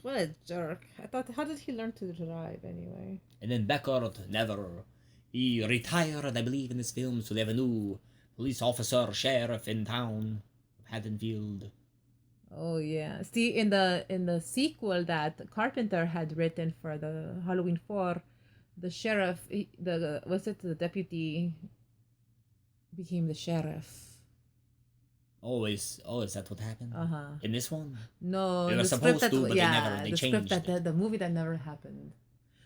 What a jerk. I thought, how did he learn to drive anyway? And then Beckert never. He retired, I believe, in this film, so they have a new police officer, sheriff in town of Haddonfield. Oh yeah. See, in the sequel that Carpenter had written for the Halloween 4, the sheriff, the was it the deputy became the sheriff. Always, is that what happened? In this one? No, They were the script supposed that to, but they the script changed that the movie that never happened.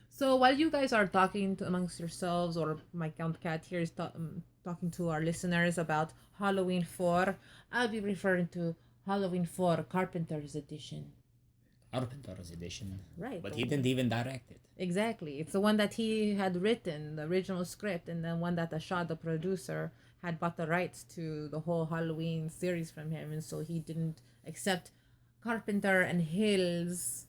So while you guys are talking amongst yourselves, or my count cat here is talking to our listeners about Halloween 4, I'll be referring to Halloween 4 Carpenter's edition. Carpenter's edition. Right. But he didn't even direct it. Exactly. It's the one that he had written, the original script, and then one that Ashad, the producer, had bought the rights to the whole Halloween series from him, and so he didn't accept Carpenter and Hill's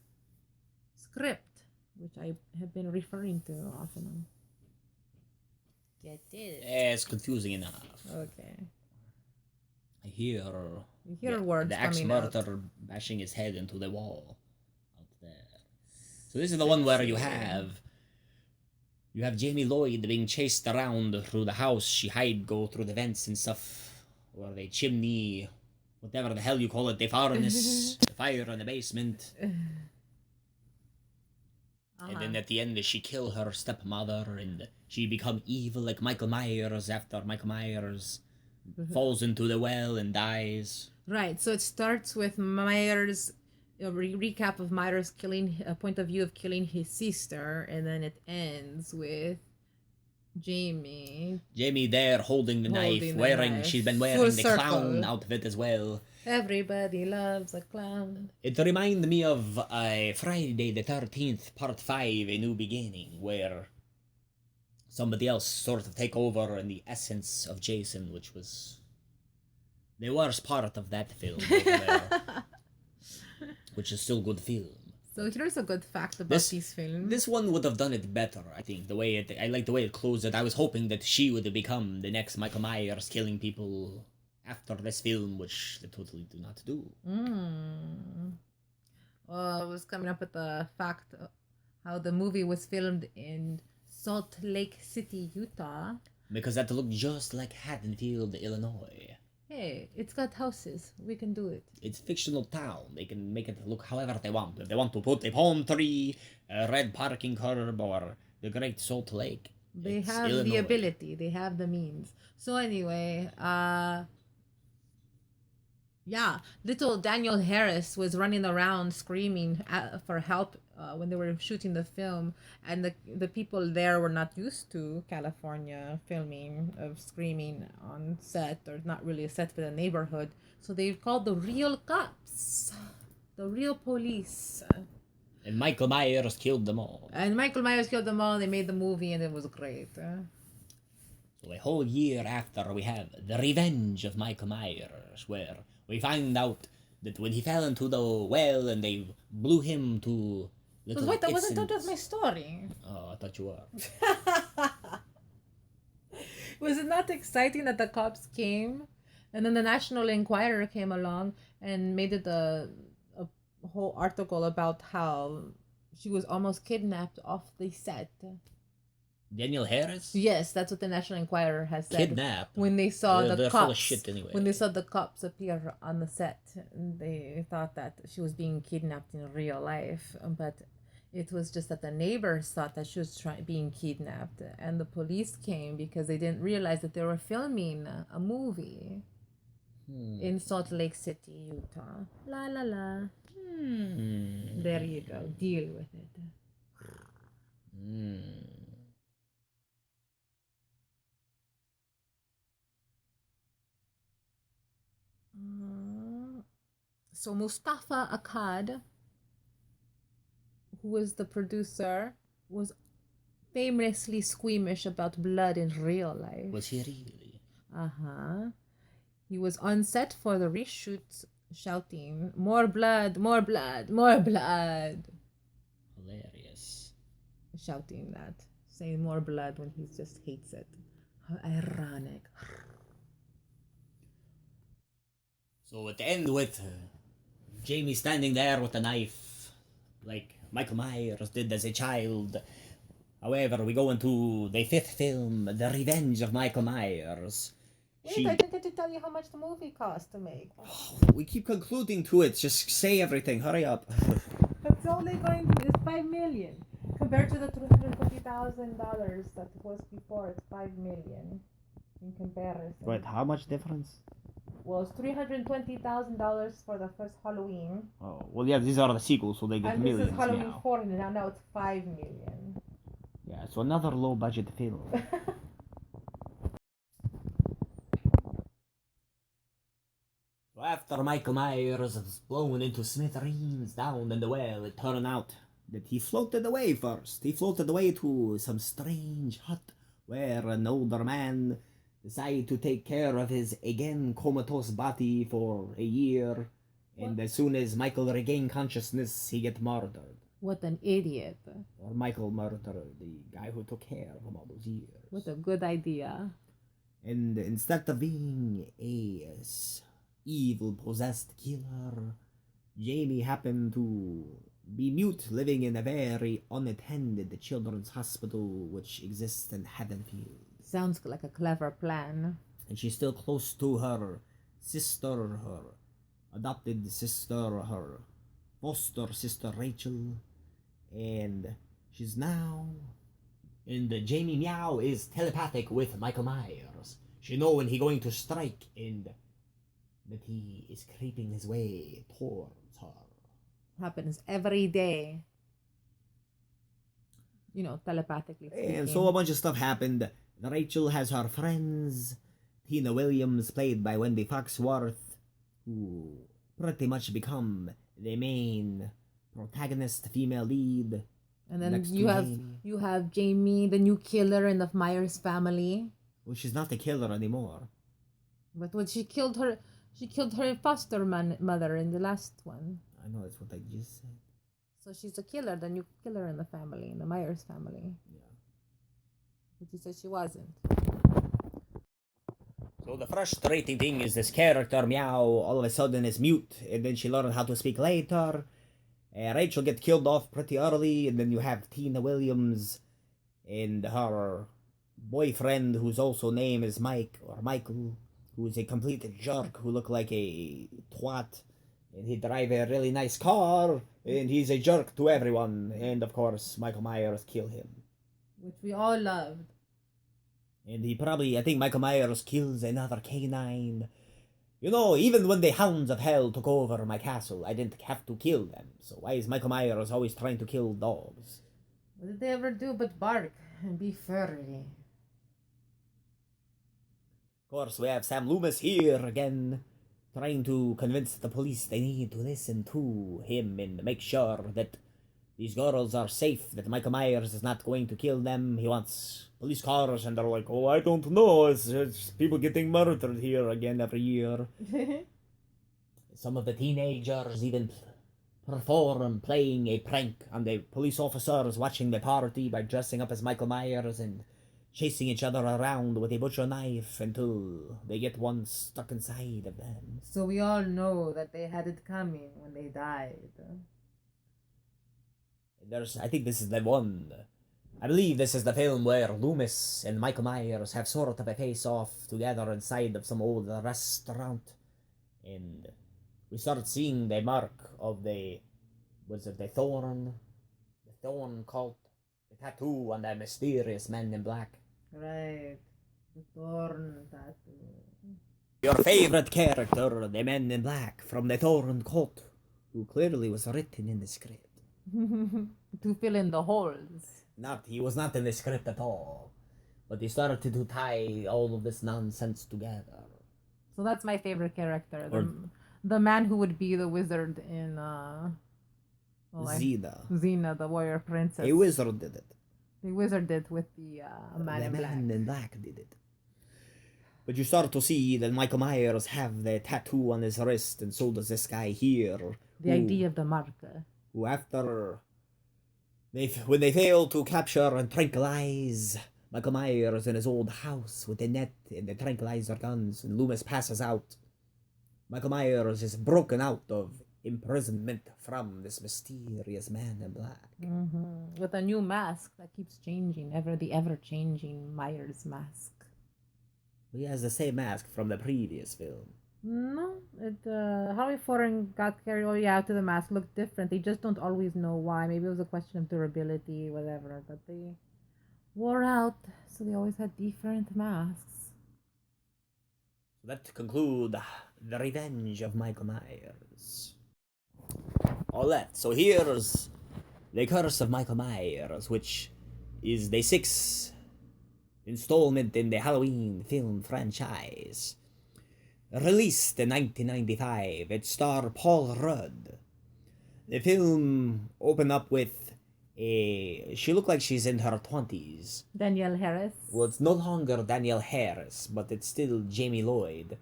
script, which I have been referring to off and on. Get it? It's confusing enough. Okay. I hear. You hear words the coming out. ex-murderer bashing his head into the wall out there. So this is the one where you have Jamie Lloyd being chased around through the house. She go through the vents and stuff, or the chimney, whatever the hell you call it, the furnace, the fire in the basement. And then at the end, she kill her stepmother, and she become evil like Michael Myers after Michael Myers falls into the well and dies. Right. So it starts with Myers, a recap of Myers killing, a point of view of killing his sister, and then it ends with Jamie there holding the knife, she's been wearing Full the circle. clown outfit as well. Everybody loves a clown. It reminded me of Friday the 13th, part 5, A New Beginning, where somebody else sort of take over in the essence of Jason, which was the worst part of that film over there, which is still good film. So here's a good fact about these films. This one would have done it better, I think. I like the way it closed it. I was hoping that she would have become the next Michael Myers, killing people after this film, which they totally do not do. Well, I was coming up with the fact of how the movie was filmed in Salt Lake City, Utah. Because that looked just like Haddonfield, Illinois. Hey, it's got houses. We can do it. It's a fictional town. They can make it look however they want. If they want to put a palm tree, a red parking curb, or the Great Salt Lake. They have Illinois. the ability. They have the means. So anyway, little Daniel Harris was running around screaming for help when they were shooting the film, and the people there were not used to California filming of screaming on set, or not really a set but a neighborhood. So they called the real cops, the real police. And Michael Myers killed them all. They made the movie, and it was great. So a whole year after, we have The Revenge of Michael Myers, where we find out that when he fell into the well and they blew him to little Wait, that wasn't done with my story. Oh, I thought you were. Was it not exciting that the cops came, and then the National Enquirer came along and made it a whole article about how she was almost kidnapped off the set. Daniel Harris? Yes, that's what the National Enquirer has said. Kidnapped? When they saw the they're cops, full of shit anyway. when they saw the cops appear on the set, they thought that she was being kidnapped in real life, but it was just that the neighbors thought that she was being kidnapped, and the police came because they didn't realize that they were filming a movie in Salt Lake City, Utah. La la la. There you go. Deal with it. So Mustafa Akkad, who was the producer, was famously squeamish about blood in real life. Was he really? He was on set for the reshoots, shouting, "More blood, more blood, more blood." Hilarious. Shouting that, saying more blood when he just hates it. How ironic. So it ends with Jamie standing there with a knife, like Michael Myers did as a child. However, we go into the fifth film, The Revenge of Michael Myers. Wait, I didn't get to tell you how much the movie cost to make. We keep concluding to it. Just say everything. Hurry up. It's only going to it's $5 million compared to the $250,000 that it was before. It's $5 million in comparison. Wait, how much difference? Well, it's $320,000 for the first Halloween. Oh, well, yeah, these are the sequels, so they get And millions this is Halloween now. 4, and now it's $5 million. Yeah, so another low-budget film. So after Michael Myers was blown into smithereens down in the well, it turned out that he floated away first. He floated away to some strange hut where an older man decided to take care of his again comatose body for a year. And as soon as Michael regained consciousness, he get murdered. What an idiot. Or Michael murdered the guy who took care of him all those years. What a good idea. And instead of being a evil possessed killer, Jamie happened to be mute, living in a very unattended children's hospital which exists in Haddonfield. Sounds like a clever plan. And she's still close to her sister, her adopted sister, her foster sister Rachel, and she's now. And Jamie Meow is telepathic with Michael Myers. She know when he going to strike, and that he is creeping his way towards her. Happens every day. You know, telepathically speaking. And so a bunch of stuff happened. Rachel has her friends. Tina Williams, played by Wendy Foxworth, who pretty much become the main protagonist, female lead. And then you have Jamie, the new killer in the Myers family. Well, she's not the killer anymore. But when she killed her foster mother in the last one. I know, that's what I just said. So she's a killer, the new killer in the family, in the Myers family. Yeah. But you said she wasn't. So the frustrating thing is this character, Meow, all of a sudden is mute, and then she learned how to speak later. Rachel get killed off pretty early, and then you have Tina Williams and her boyfriend, whose also name is Mike, or Michael, who's a complete jerk who look like a twat. And he drive a really nice car, and he's a jerk to everyone. And of course, Michael Myers kill him. Which we all loved. And he probably, I think Michael Myers kills another canine. You know, even when the Hounds of Hell took over my castle, I didn't have to kill them. So why is Michael Myers always trying to kill dogs? What did they ever do but bark and be furry? Of course, we have Sam Loomis here again, trying to convince the police they need to listen to him and make sure that these girls are safe, that Michael Myers is not going to kill them. He wants police cars, and they're like, oh, I don't know, it's people getting murdered here again every year. Some of the teenagers even perform playing a prank on the police officers watching the party by dressing up as Michael Myers and chasing each other around with a butcher knife until they get one stuck inside of them. So we all know that they had it coming when they died. I think this is the one. I believe this is the film where Loomis and Michael Myers have sort of a face-off together inside of some old restaurant. And we start seeing the mark of the Thorn cult, the tattoo on that mysterious man in black. Right, the Thorn tattoo. Your favorite character, the man in black from the Thorn cult, who clearly was written in the script. To fill in the holes. He was not in the script at all. But he started to tie all of this nonsense together. So that's my favorite character. The man who would be the wizard in Xena, the warrior princess. A wizard did it. The wizard did with the man in black. The man in black did it. But you start to see that Michael Myers have the tattoo on his wrist, and so does this guy here. The idea of the marker. Who after when they fail to capture and tranquilize Michael Myers in his old house with the net and the tranquilizer guns, and Loomis passes out, Michael Myers is broken out of imprisonment from this mysterious man in black. With a new mask that keeps changing, the ever changing Myers mask. He has the same mask from the previous film. No, Harvey Foreign got carried all out to the mask looked different. They just don't always know why. Maybe it was a question of durability, whatever. But they wore out, so they always had different masks. So that conclude the revenge of Michael Myers. All that. So here's the Curse of Michael Myers, which is the 6th installment in the Halloween film franchise. Released in 1995, it starred Paul Rudd. The film opened up with she looked like she's in her 20s. Danielle Harris. Well, it's no longer Danielle Harris, but it's still Jamie Lloyd.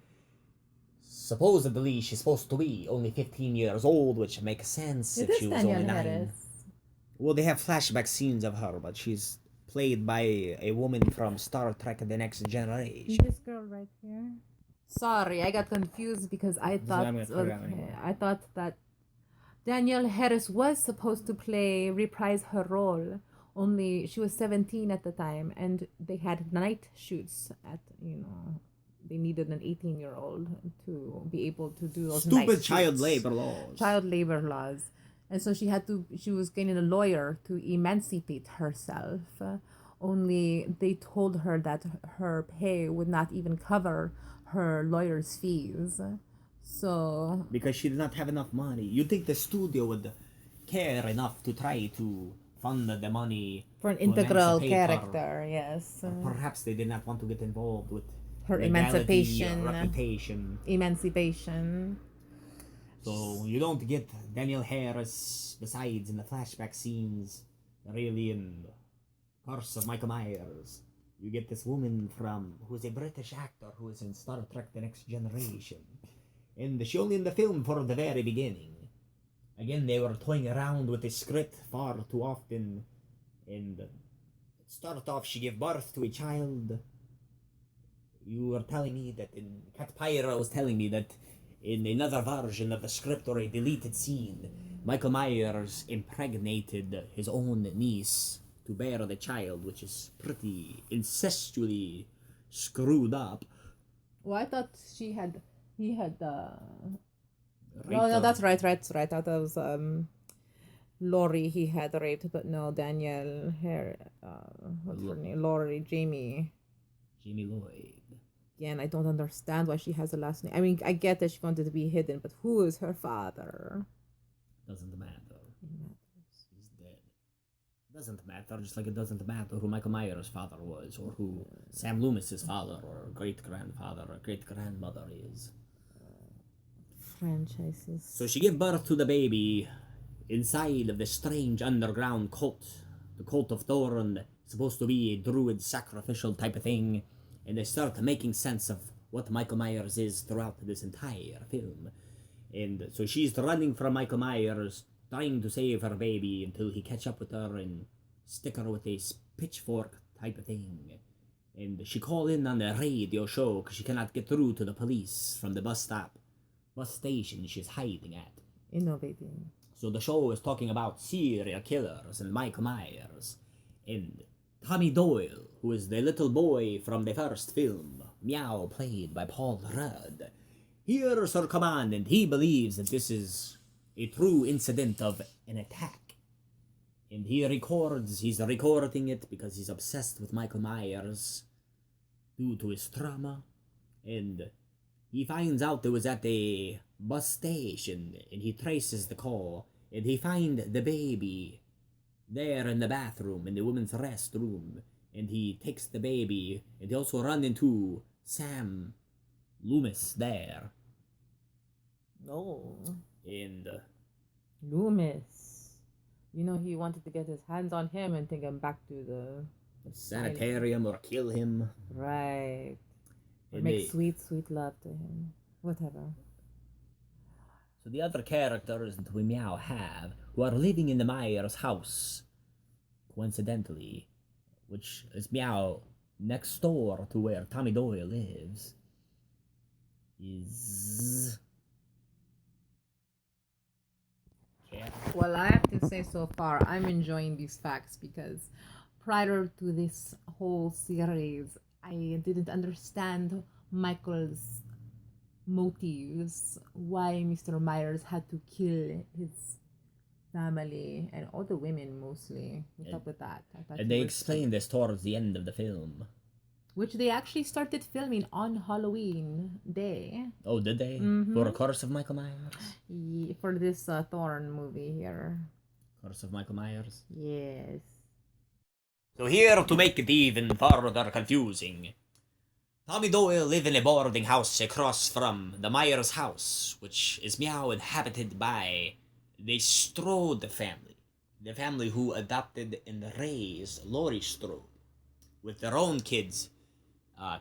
Supposedly, she's supposed to be only 15 years old, which makes sense if she was Danielle only 9. Harris. Well, they have flashback scenes of her, but she's played by a woman from Star Trek The Next Generation. This girl right here. Sorry, I got confused because I thought that Danielle Harris was supposed to reprise her role. Only she was 17 at the time, and they had night shoots at they needed an 18-year-old to be able to do those stupid night child shoots. labor laws. Child labor laws. And so she was getting a lawyer to emancipate herself. Only they told her that her pay would not even cover her lawyer's fees. So because she did not have enough money. You'd think the studio would care enough to try to fund the money for an integral character, her. Yes. Perhaps they did not want to get involved with her emancipation, reputation. Emancipation. So you don't get Danielle Harris besides in the flashback scenes, really in Curse of Michael Myers. You get this woman who's a British actor who is in Star Trek The Next Generation. And she only in the film for the very beginning. Again, they were toying around with the script far too often. And it started off, she gave birth to a child. You were telling me that Cat Pyra was telling me that in another version of the script or a deleted scene, Michael Myers impregnated his own niece to bear the child, which is pretty incestually screwed up. Well, I thought he had no, that's right. I thought that was Lori he had raped, but no, Danielle what's her name? Jamie Lloyd. Again, I don't understand why she has a last name. I mean, I get that she wanted to be hidden, but who is her father? Doesn't matter. He's dead. Doesn't matter, just like it doesn't matter who Michael Myers' father was, or who Sam Loomis's father, or great-grandfather, or great-grandmother is. Franchises. So she gave birth to the baby inside of the strange underground cult. The Cult of Thorn, supposed to be a druid sacrificial type of thing. And they start making sense of what Michael Myers is throughout this entire film. And so she's running from Michael Myers, trying to save her baby until he catch up with her and stick her with a pitchfork type of thing. And she called in on the radio show because she cannot get through to the police from the bus station she's hiding at. Innovating. So the show is talking about serial killers and Michael Myers. And Tommy Doyle, who is the little boy from the first film, Meow, played by Paul Rudd, hears her command and he believes that this is a true incident of an attack. And he's recording it because he's obsessed with Michael Myers due to his trauma. And he finds out it was at a bus station and he traces the call and he finds the baby there in the bathroom, in the women's restroom, and he takes the baby, and he also run into Sam Loomis there. No. And Loomis. He wanted to get his hands on him and take him back to the sanitarium or kill him. Right. Or make sweet, sweet love to him. Whatever. So the other characters that we now have who are living in the Myers house, coincidentally, which is Meow next door to where Tommy Doyle lives, is Yeah. Well, I have to say so far, I'm enjoying these facts because prior to this whole series, I didn't understand Michael's motives, why Mr. Myers had to kill his family and all the women mostly. What's up with that? I thought And he they was explain this towards the end of the film. which they actually started filming on Halloween day. Oh, did they? Mhm. For A Curse of Michael Myers? For this Thorn movie here. Curse of Michael Myers? Yes. So here, to make it even further confusing, Tommy Doyle lived in a boarding house across from the Myers house, which is now inhabited by the Strode family. The family who adopted and raised Laurie Strode, with their own kids,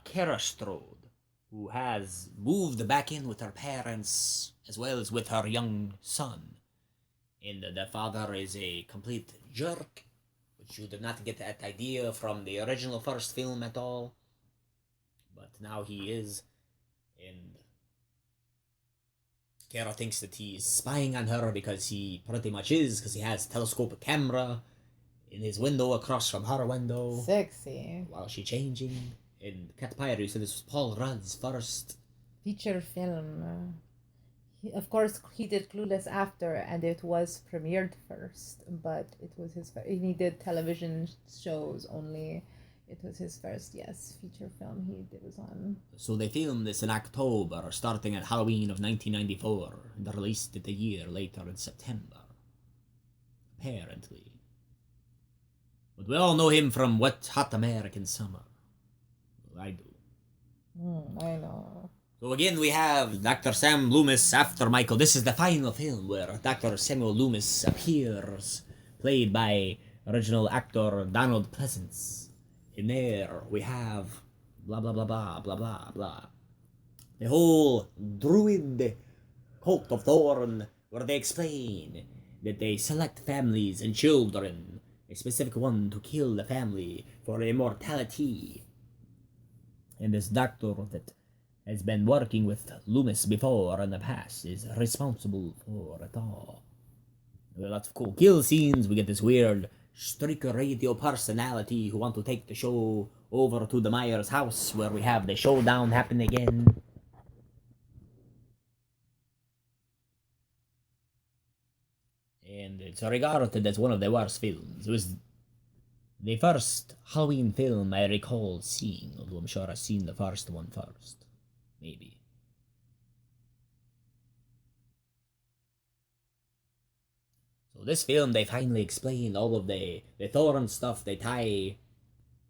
Kara Strode, who has moved back in with her parents, as well as with her young son. And the father is a complete jerk, which you did not get that idea from the original first film at all. But now he is, and Kara thinks that he's spying on her because he pretty much is, because he has a telescopic camera in his window across from her window. Sexy. While she's changing. And Cat Pirate said this was Paul Rudd's first feature film. Of course, he did Clueless after, and it was premiered first, but it was his first. He did television shows only. It was his first, yes, feature film he was on. So they filmed this in October, starting at Halloween of 1994, and released it a year later in September. Apparently. But we all know him from Wet Hot American Summer. Well, I do. I know. So again, we have Dr. Sam Loomis after Michael. This is the final film where Dr. Samuel Loomis appears, played by original actor Donald Pleasance. In there, we have blah blah blah blah blah blah blah. The whole druid cult of Thorn, where they explain that they select families and children, a specific one to kill the family for immortality. And this doctor that has been working with Loomis before in the past is responsible for it all. There are lots of cool kill scenes. We get this weird streaker radio personality who want to take the show over to the Myers house, where we have the showdown happen again. And it's regarded as one of the worst films. It was the first Halloween film I recall seeing, although I'm sure I've seen the first one first. Maybe. So this film, they finally explain all of the Thorn stuff. They tie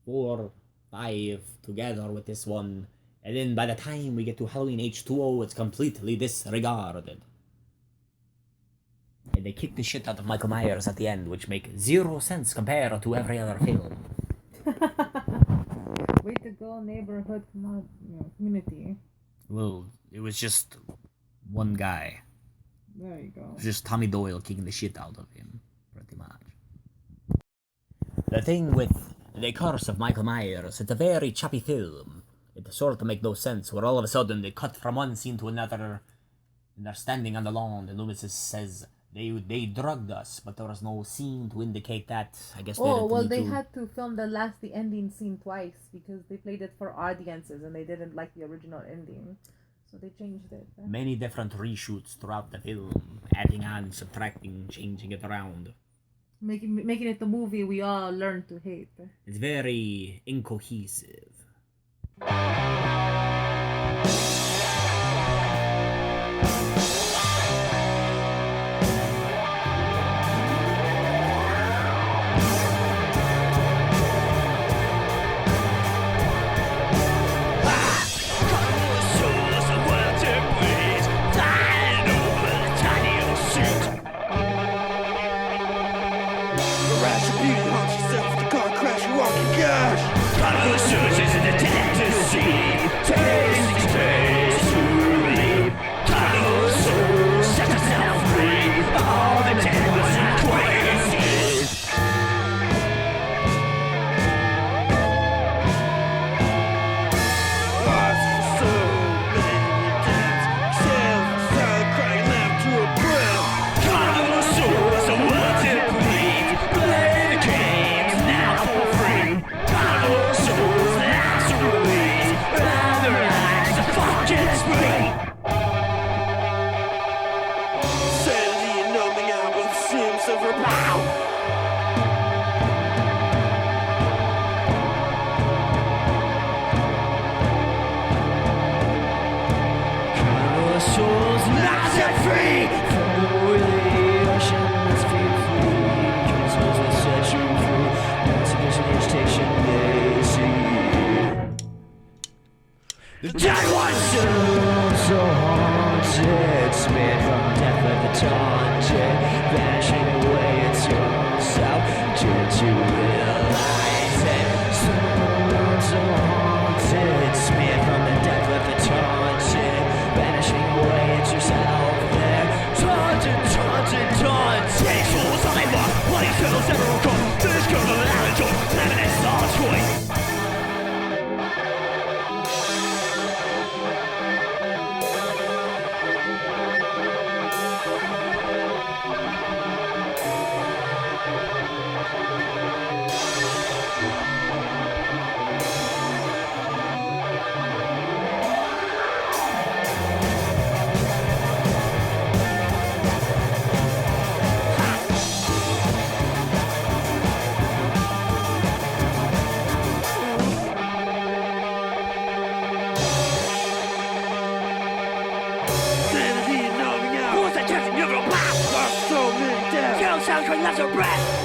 4, 5 together with this one. And then by the time we get to Halloween H2O, it's completely disregarded. And they kick the shit out of Michael Myers at the end, which make 0 sense compared to every other film. Way to go, neighborhood community. Well, it was just one guy. There you go. Just Tommy Doyle kicking the shit out of him, pretty much. The thing with The Curse of Michael Myers, it's a very choppy film. It sort of makes no sense, where all of a sudden they cut from one scene to another, and they're standing on the lawn, and Loomis says they drugged us, but there was no scene to indicate that. I guess they had to film the ending scene twice because they played it for audiences and they didn't like the original ending. So they changed it. Many different reshoots throughout the film, adding on, subtracting, changing it around. Making it the movie we all learned to hate. It's very incohesive. See The dead ones so haunted, smeared from death with the taunted, vanishing away into yourself. Did you realize it? So haunted, smeared from the death with the taunted, vanishing away into yourself. There, taunted, taunted, taunted. Souls on my mark, bloody circles ever will come. This girl of an allegory, feminist all choice. That's her breath!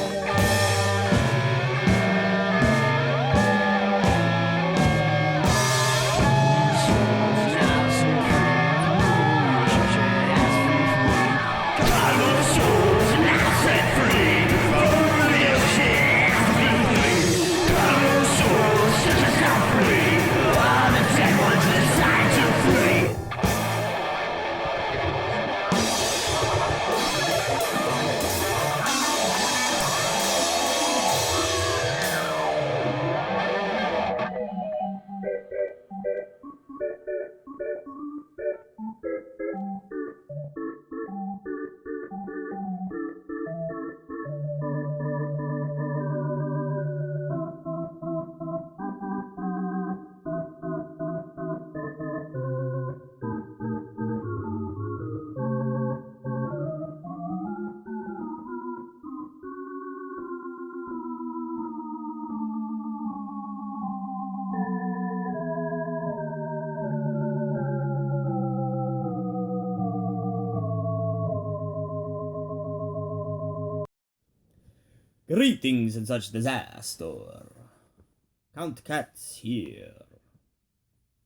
Greetings in such disaster. Count Cats here,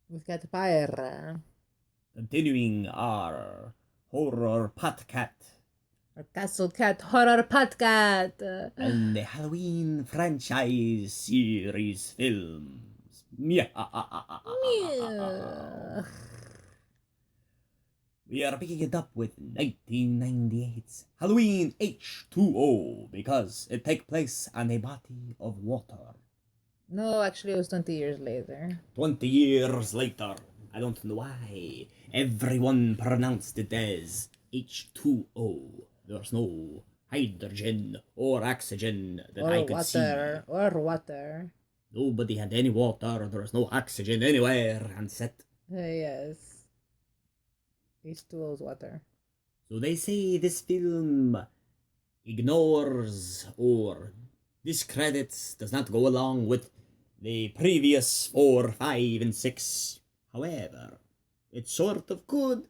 We've got fire. continuing our horror Potcat Our Castle Cat Horror Potcat. and the Halloween franchise series films. Yeah. We are picking it up with 1998's Halloween H2O because it takes place on a body of water. No, actually, it was 20 years later. 20 years later, I don't know why, everyone pronounced it as H2O. There's no hydrogen or oxygen that I could see. Or water. Nobody had any water, there's no oxygen anywhere on set. Yes. H2O's water. So they say this film ignores or discredits, does not go along with the previous 4, 5, and 6. However, it's sort of good.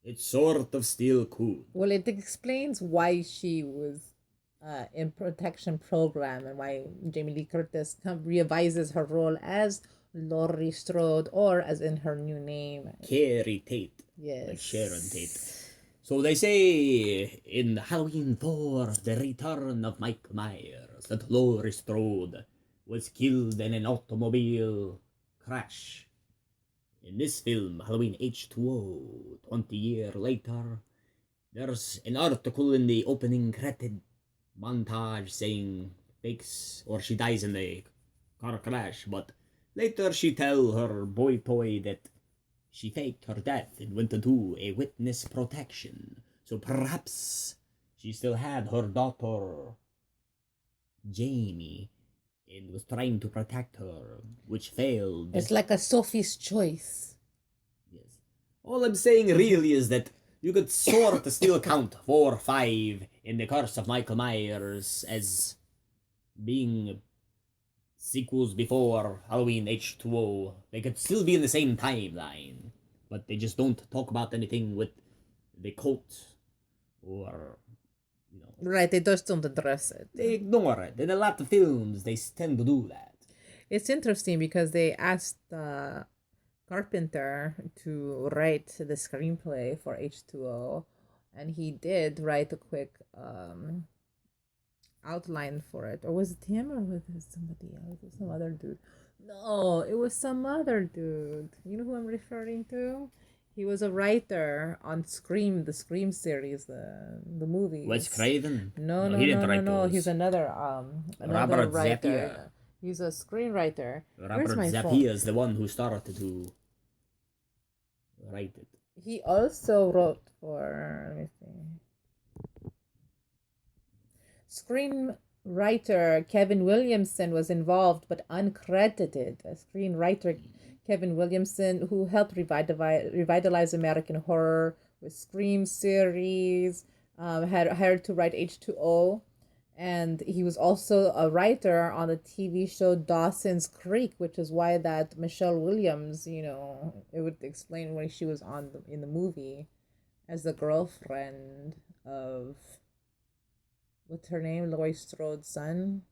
It's sort of still cool. Well, it explains why she was in protection program and why Jamie Lee Curtis revises her role as Laurie Strode, or as in her new name, Carrie Tate. Yes. Like Sharon Tate. So they say in Halloween 4, The Return of Michael Myers, that Laurie Strode was killed in an automobile crash. In this film, Halloween H2O, 20 years later, there's an article in the opening credit montage saying fakes or she dies in the car crash, but later she tell her boy toy that she faked her death and went into a witness protection. So perhaps she still had her daughter, Jamie, and was trying to protect her, which failed. It's like a Sophie's Choice. Yes. All I'm saying really is that you could sort of still count 4, 5 in The Curse of Michael Myers as being sequels before Halloween H2O. They could still be in the same timeline, but they just don't talk about anything with the cult or, you know. Right, they just don't address it. They ignore it. In a lot of films, they tend to do that. It's interesting because they asked Carpenter to write the screenplay for H2O, and he did write a quick outline for it. Or was it him or was it somebody else? Some other dude. No, it was some other dude. You know who I'm referring to? He was a writer on Scream, the Scream series, the movie. Wes Craven? No, he didn't write no. those. He's another Robert writer. Zappia. He's a screenwriter. Where's Robert my Zappia phone? is the one who started to write it. He also wrote for, let me see. Screenwriter Kevin Williamson was involved but uncredited. A screenwriter Kevin Williamson, who helped revitalize American horror with Scream series, had hired to write H2O. And he was also a writer on the TV show Dawson's Creek, which is why that Michelle Williams, it would explain why she was in the movie as the girlfriend of, what's her name? Laurie Strode's son?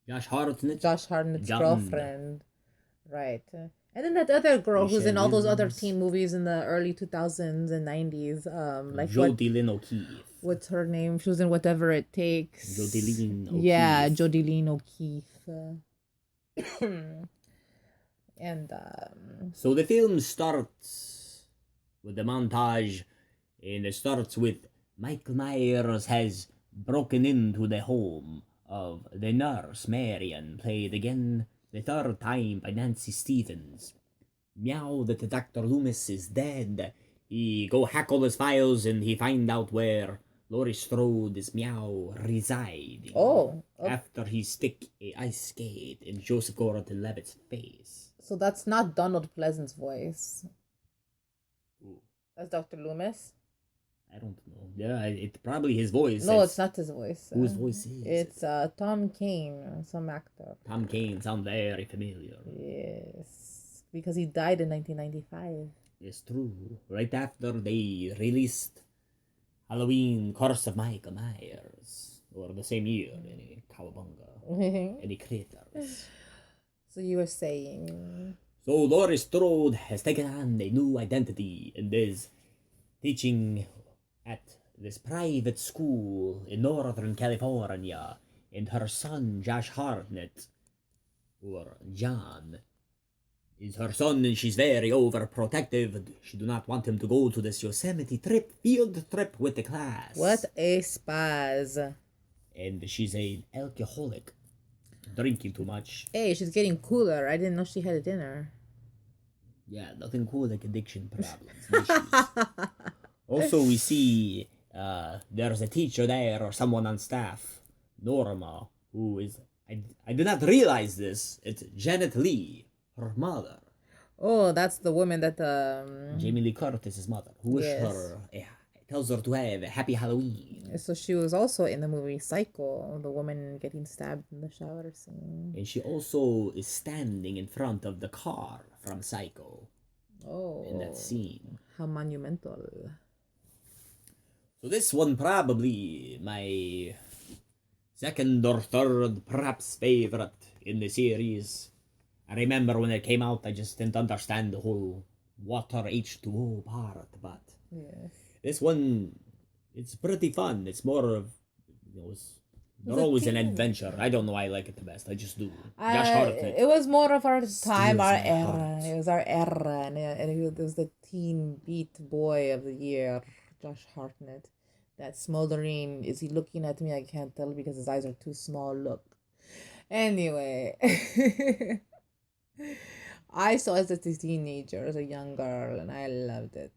Josh Hartnett. Josh Hartnett's girlfriend. Right. And then that other girl who's in all those other teen movies in the early 2000s and 90s. Like Jodie Lynn O'Keefe. What's her name? She was in Whatever It Takes. Jodie Lynn O'Keefe. Yeah, Jodie Lynn O'Keefe. And so the film starts with the montage, and it starts with Michael Myers has broken into the home of the nurse Marion, played again the third time by Nancy Stevens. Meow that Dr. Loomis is dead. He go hack all his files and he find out where Laurie Strode is meow residing. Oh. After he stick a ice skate in Joseph Gordon-Levitt's face. So that's not Donald Pleasant's voice. Ooh. That's Dr. Loomis? I don't know. Yeah, it's probably his voice. No, it's not his voice. Whose voice is It's Tom Kane, some actor. Tom Kane sounds very familiar. Yes. Because he died in 1995. It's true. Right after they released Halloween Curse of Michael Myers. Or the same year, any cowabunga. Any critters. So you were saying... So Laurie Strode has taken on a new identity and is teaching at this private school in Northern California, and her son Josh Hartnett, or John, is her son, and she's very overprotective. She do not want him to go to this Yosemite field trip with the class. What a spaz. And she's an alcoholic, drinking too much. Hey, she's getting cooler. I didn't know she had a dinner. Yeah, nothing cool like addiction problems. Also, we see there's a teacher there or someone on staff, Norma, who is... I did not realize this. It's Janet Leigh, her mother. Oh, that's the woman that... Jamie Lee Curtis's mother, who wishes her... tells her to have a happy Halloween. So she was also in the movie Psycho, the woman getting stabbed in the shower scene. And she also is standing in front of the car from Psycho. Oh. In that scene. How monumental. So this one probably my second or third, perhaps favorite in the series. I remember when it came out, I just didn't understand the whole water H2O part, but this one, it's pretty fun. It's more of, it's not always an adventure. I don't know why I like it the best. I just do. Josh Hartnett. It was more of our time, our era. Heart. It was our era, and it was the teen beat boy of the year, Josh Hartnett. That smoldering, is he looking at me? I can't tell because his eyes are too small. Look. Anyway. I saw it as a teenager, as a young girl, and I loved it.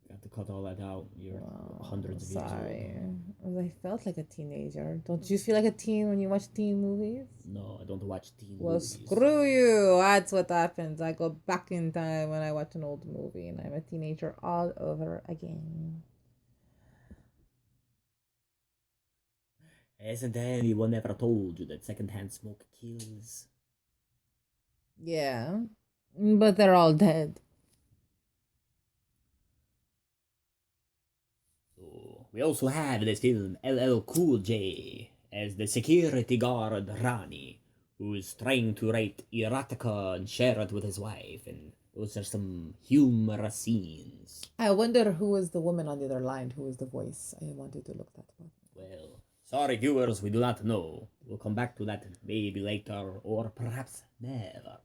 Got to cut all that out. You're hundreds of years old. I felt like a teenager. Don't you feel like a teen when you watch teen movies? No, I don't watch teen Well, movies. screw you. That's what happens. I go back in time when I watch an old movie, and I'm a teenager all over again. Hasn't anyone ever told you that secondhand smoke kills? Yeah, but they're all dead. So we also have in this film LL Cool J as the security guard Ronnie, who is trying to write erotica and share it with his wife, and Those are some humorous scenes. I wonder who was the woman on the other line, who was the voice. I wanted to look that up. Well, sorry viewers, we do not know. We'll come back to that maybe later, or perhaps never.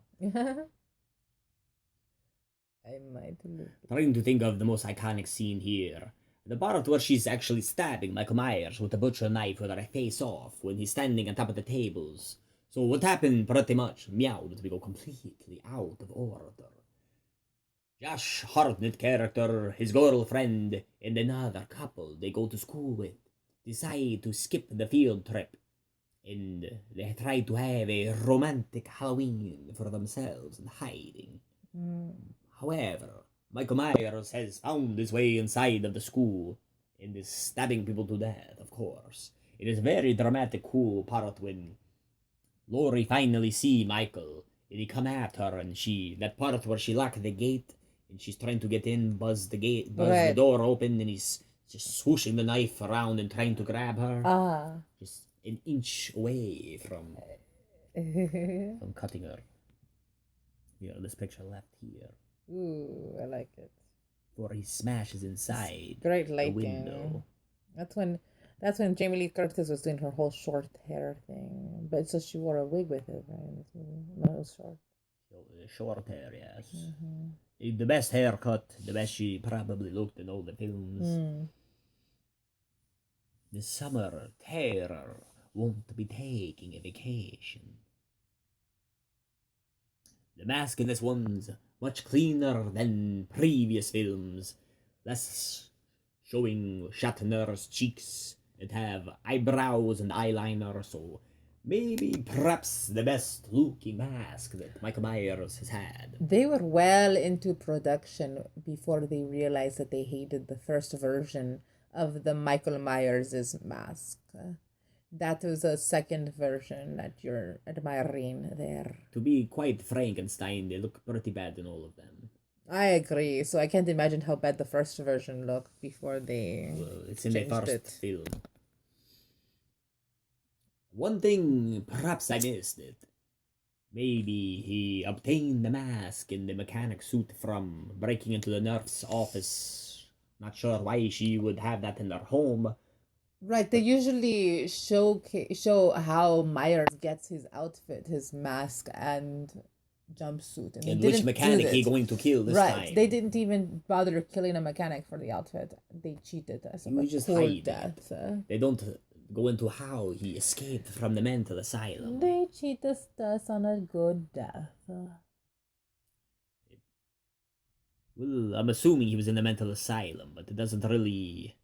I might look. Trying to think of the most iconic scene here. The part where she's actually stabbing Michael Myers with a butcher knife with her face off when he's standing on top of the tables. So what happened pretty much, meow, that we go completely out of order. Josh Hartnett character, his girlfriend, and another couple they go to school with decide to skip the field trip. And they try to have a romantic Halloween for themselves and hiding. However, Michael Myers has found his way inside of the school and is stabbing people to death, of course. It is a very dramatic, cool part when Laurie finally see Michael and he come at her and that part where she locked the gate and she's trying to get in, buzz the door open and he's just swooshing the knife around and trying to grab her. Just an inch away from cutting her. Here, this picture left here. Ooh, I like it. Before he smashes inside Great the lighting. window. That's when Jamie Lee Curtis was doing her whole short hair thing. But so she wore a wig with it, right? In this movie. No, it was short. Short hair, yes. The best haircut, the best she probably looked in all the films. The summer terror won't be taking a vacation. The mask in this one's much cleaner than previous films, less showing Shatner's cheeks and have eyebrows and eyeliner, so maybe perhaps the best looking mask that Michael Myers has had. They were well into production before they realized that they hated the first version of the Michael Myers' mask. That was a second version that you're admiring there. To be quite Frankenstein, they look pretty bad in all of them. I agree. So I can't imagine how bad the first version looked before they it's in the changed first it. film. One thing perhaps I missed it. Maybe he obtained the mask and the mechanic suit from breaking into the nurse's office. Not sure why she would have that in their home. Right, they usually show how Myers gets his outfit, his mask and jumpsuit, and which mechanic he going to kill this time. Right, they didn't even bother killing a mechanic for the outfit. They cheated. You just hide death. They don't go into how he escaped from the mental asylum. They cheated us on a good death. Well, I'm assuming he was in the mental asylum, but it doesn't really...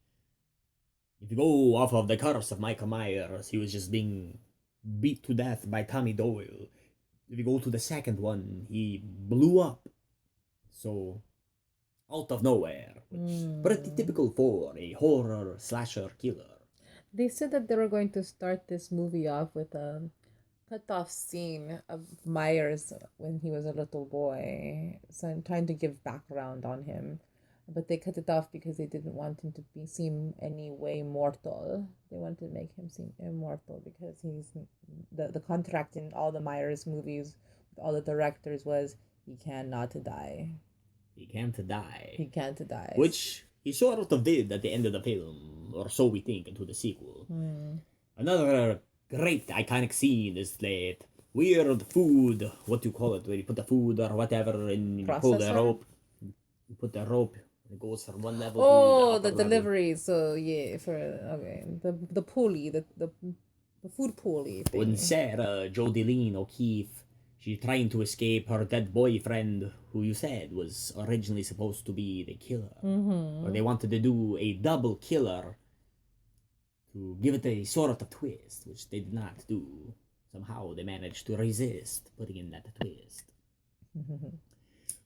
If you go off of the curse of Michael Myers, he was just being beat to death by Tommy Doyle. If you go to the second one, he blew up. So, out of nowhere. Which pretty typical for a horror slasher killer. They said that they were going to start this movie off with a cut-off scene of Myers when he was a little boy. So I'm trying to give background on him. But they cut it off because they didn't want him to seem any way mortal. They wanted to make him seem immortal because he's the contract in all the Myers movies with all the directors was he cannot die. He can't die. He can't die. Which he sort of did at the end of the film, or so we think, into the sequel. Another great iconic scene is that weird food, what do you call it, where you put the food or whatever and you pull the rope. You put the rope. It goes from one level to the delivery. So yeah, the pulley, the food pulley thing. When Sarah Jodieline O'Keefe, she's trying to escape her dead boyfriend, who you said was originally supposed to be the killer, or they wanted to do a double killer to give it a sort of twist, which they did not do. Somehow they managed to resist putting in that twist.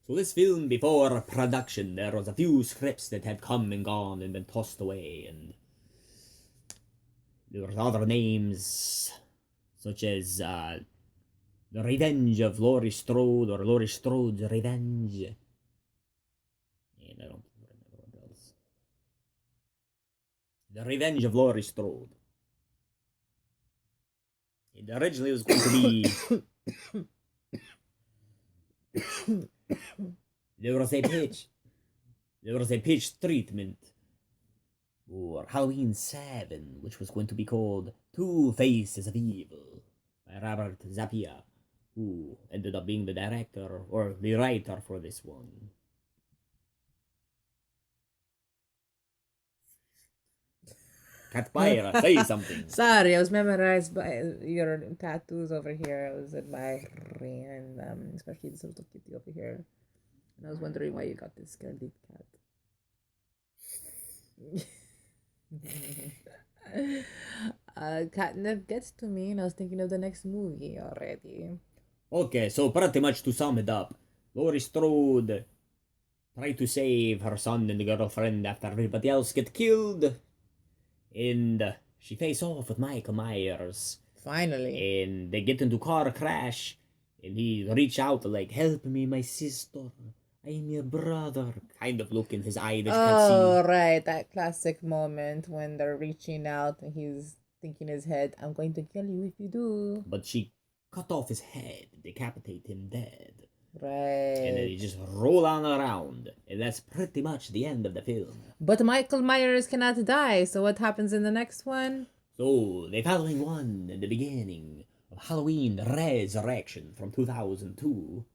So this film, before production, there was a few scripts that had come and gone and been tossed away, and there were other names, such as The Revenge of Laurie Strode, or Laurie Strode's Revenge. And I don't remember what else. The Revenge of Laurie Strode. And originally it was going to be... there was a pitch. There was a pitch treatment for Halloween 7, which was going to be called Two Faces of Evil by Robert Zappia, who ended up being the director or the writer for this one. Cat Pyra, say something. Sorry, I was memorized by your tattoos over here. I was admiring, and especially this little kitty over here. And I was wondering why you got this scaredy cat. Catnip gets to me, and I was thinking of the next movie already. Okay, so pretty much to sum it up, Laurie Strode tried to save her son and the girlfriend after everybody else get killed. And she face off with Michael Myers. Finally. And they get into car crash. And he reach out like, help me, my sister. I'm your brother. Kind of look in his eye that you can't see. Oh, right. That classic moment when they're reaching out and he's thinking in his head, I'm going to kill you if you do. But she cut off his head, decapitate him dead. Right. And then he just roll on around. And that's pretty much the end of the film. But Michael Myers cannot die, so what happens in the next one? So, the following one in the beginning of Halloween Resurrection from 2002,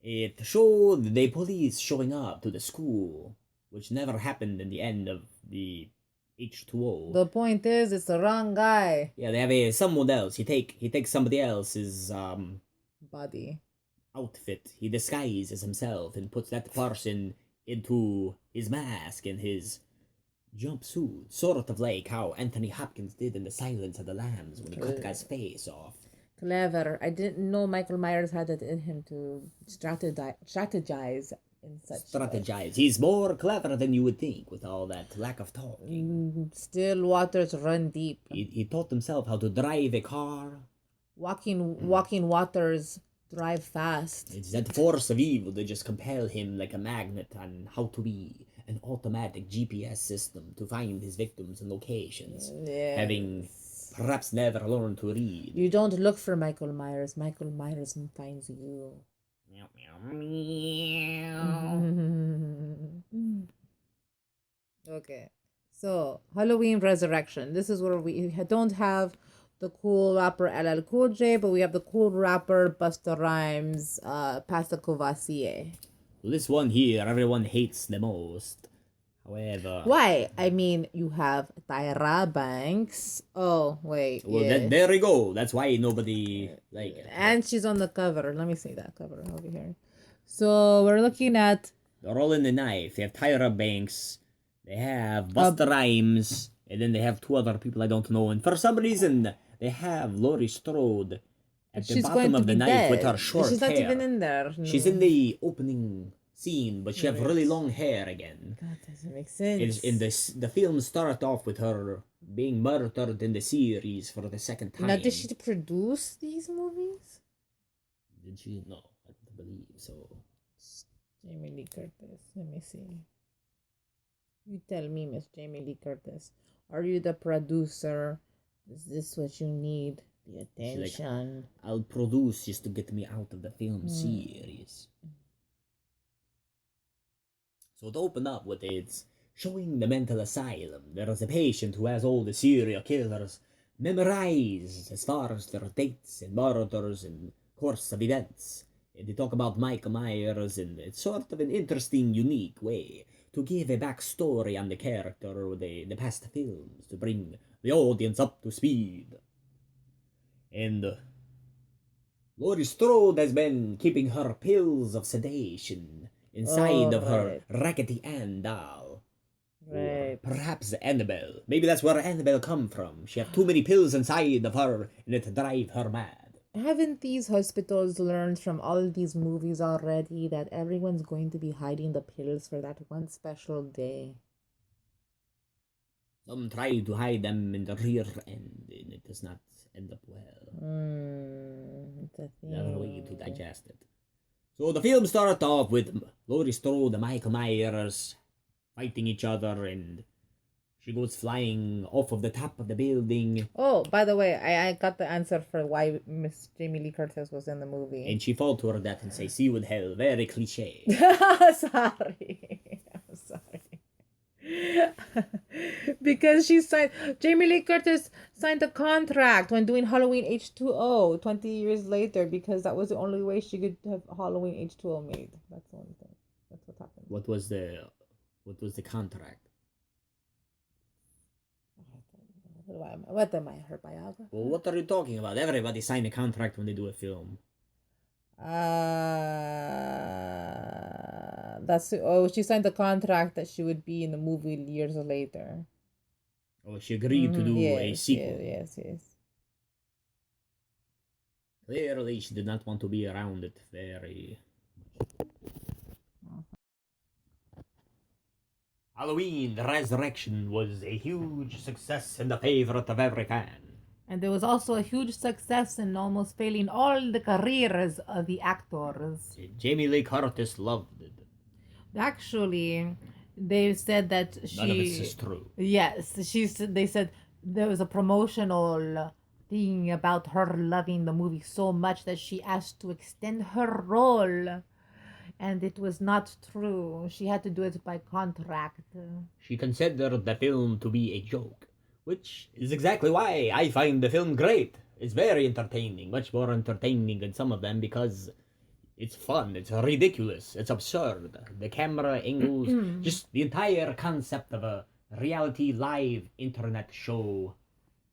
it showed the police showing up to the school, which never happened in the end of the H2O. The point is, it's the wrong guy. Yeah, they have someone else. He takes somebody else's Body. outfit. He disguises himself and puts that person into his mask and his jumpsuit, sort of like how Anthony Hopkins did in The Silence of the Lambs when he cut the guy's face off. Clever. I didn't know Michael Myers had it in him to strategize in such. Strategize. He's more clever than you would think with all that lack of talking. Still waters run deep. He taught himself how to drive a car. Walking waters drive fast. It's that force of evil that just compel him like a magnet on how to be an automatic GPS system to find his victims and locations. Yes. Having perhaps never learned to read. You don't look for Michael Myers. Michael Myers finds you. Meow, meow, meow. Okay. So, Halloween Resurrection. This is where we don't have the cool rapper LL Cool J, but we have the cool rapper Busta Rhymes, Pasta Courvoisier. This one here, everyone hates the most. However... Why? I mean, you have Tyra Banks. Oh, wait. Well, yeah. there we go. That's why nobody like it. And she's on the cover. Let me see that cover over here. So, we're looking at... They're all in the knife. They have Tyra Banks. They have Busta Rhymes. And then they have two other people I don't know. And for some reason... They have Laurie Strode at the bottom of the knife with her short hair. She's not even in there. No. She's in the opening scene, but she have really long hair again. That doesn't make sense. In the film start off with her being murdered in the series for the second time. Now, did she produce these movies? Did she? No, I don't believe so. Jamie Lee Curtis. Let me see. You tell me, Miss Jamie Lee Curtis. Are you the producer? Is this what you need? The attention. Like, I'll produce just to get me out of the film series. So to open up with it's showing the mental asylum. There is a patient who has all the serial killers memorized as far as their dates and murders and course of events. And they talk about Michael Myers, and it's sort of an interesting, unique way to give a backstory on the character or the past films to bring the audience up to speed. And Laurie Strode has been keeping her pills of sedation inside of her Raggedy Ann doll. Right. Or perhaps Annabelle. Maybe that's where Annabelle come from. She have too many pills inside of her and it drive her mad. Haven't these hospitals learned from all these movies already that everyone's going to be hiding the pills for that one special day? Some try to hide them in the rear end, and it does not end up well. It's a thing. Never way to digest it. So the film starts off with Laurie Strode and Michael Myers fighting each other and She goes flying off of the top of the building, Oh, by the way, I got the answer for why Miss Jamie Lee Curtis was in the movie. and she fall to her death and say, "See you in hell." Very cliche. Sorry. I'm sorry. Because Jamie Lee Curtis signed a contract when doing Halloween H2O 20 years later because that was the only way she could have Halloween H2O made. That's the only thing. That's what happened. What was the contract? What am I, her biographer? Well, what are you talking about? Everybody sign a contract when they do a film. She signed the contract that she would be in the movie years later. Oh, she agreed to do a sequel. Yes. Clearly, she did not want to be around it very much. Halloween: The Resurrection was a huge success and a favorite of every fan. And there was also a huge success in almost failing all the careers of the actors. Jamie Lee Curtis loved it. Actually, they said that None of this is true. Yes, they said there was a promotional thing about her loving the movie so much that she asked to extend her role. And it was not true. She had to do it by contract. She considered the film to be a joke, which is exactly why I find the film great. It's very entertaining, much more entertaining than some of them because it's fun, it's ridiculous, it's absurd. The camera angles, just the entire concept of a reality live internet show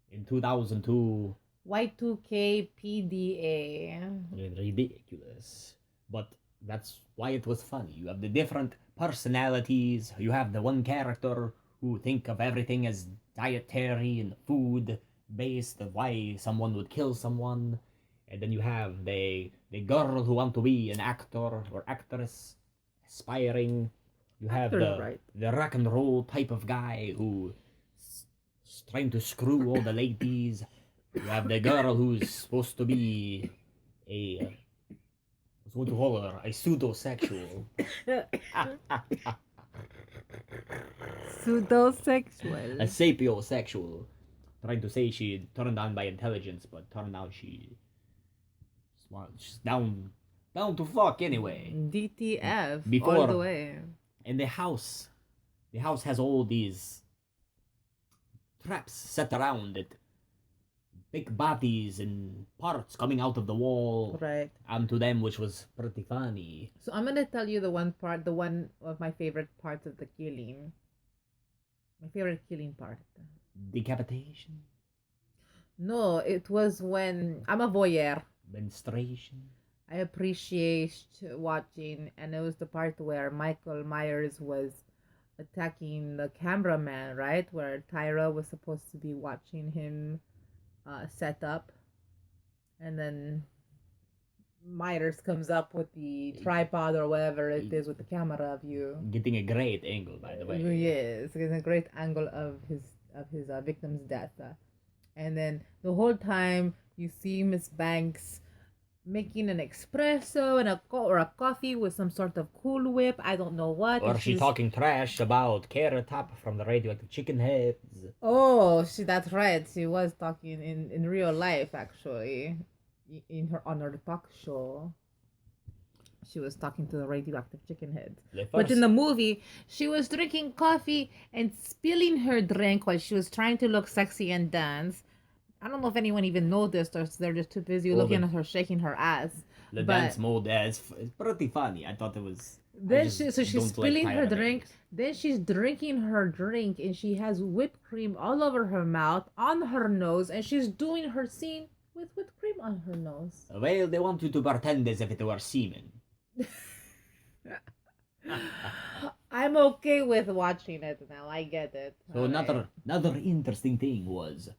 in 2002. Y2K PDA. Ridiculous. But that's why it was funny. You have the different personalities. You have the one character who think of everything as dietary and food based of why someone would kill someone. And then you have the girl who want to be an actor or actress, aspiring. You have the rock and roll type of guy who is trying to screw all the ladies. You have the girl who's supposed to be what's going to call her? A pseudosexual. Pseudosexual. A sapiosexual. Trying to say she turned on by intelligence, but turned out she's down to fuck anyway. DTF. Before, all the way. And the house has all these traps set around it. Big bodies and parts coming out of the wall. Right. Onto them, which was pretty funny. So I'm gonna tell you the one of my favorite parts of the killing. My favorite killing part. Decapitation. No, it was when I'm a voyeur. Menstruation. I appreciate watching, and it was the part where Michael Myers was attacking the cameraman, right? Where Tyra was supposed to be watching him set up, and then Myers comes up with the tripod or whatever it is with the camera view. Getting a great angle, by the way. Yes, getting a great angle of his victim's death, and then the whole time you see Miss Banks making an espresso and or a coffee with some sort of Cool Whip. I don't know what. Or she's talking trash about Carrot Top from the radioactive chicken heads. Oh, that's right. She was talking in real life, actually, on her talk show. She was talking to the radioactive chicken heads. But in the movie, she was drinking coffee and spilling her drink while she was trying to look sexy and dance. I don't know if anyone even noticed, or they're just too busy looking at her shaking her ass. The dance mode, it's pretty funny. I thought it was. Then she's spilling her drink. Then she's drinking her drink, and she has whipped cream all over her mouth, on her nose, and she's doing her scene with whipped cream on her nose. Well, they want you to pretend as if it were semen. I'm okay with watching it now. I get it. So another interesting thing was,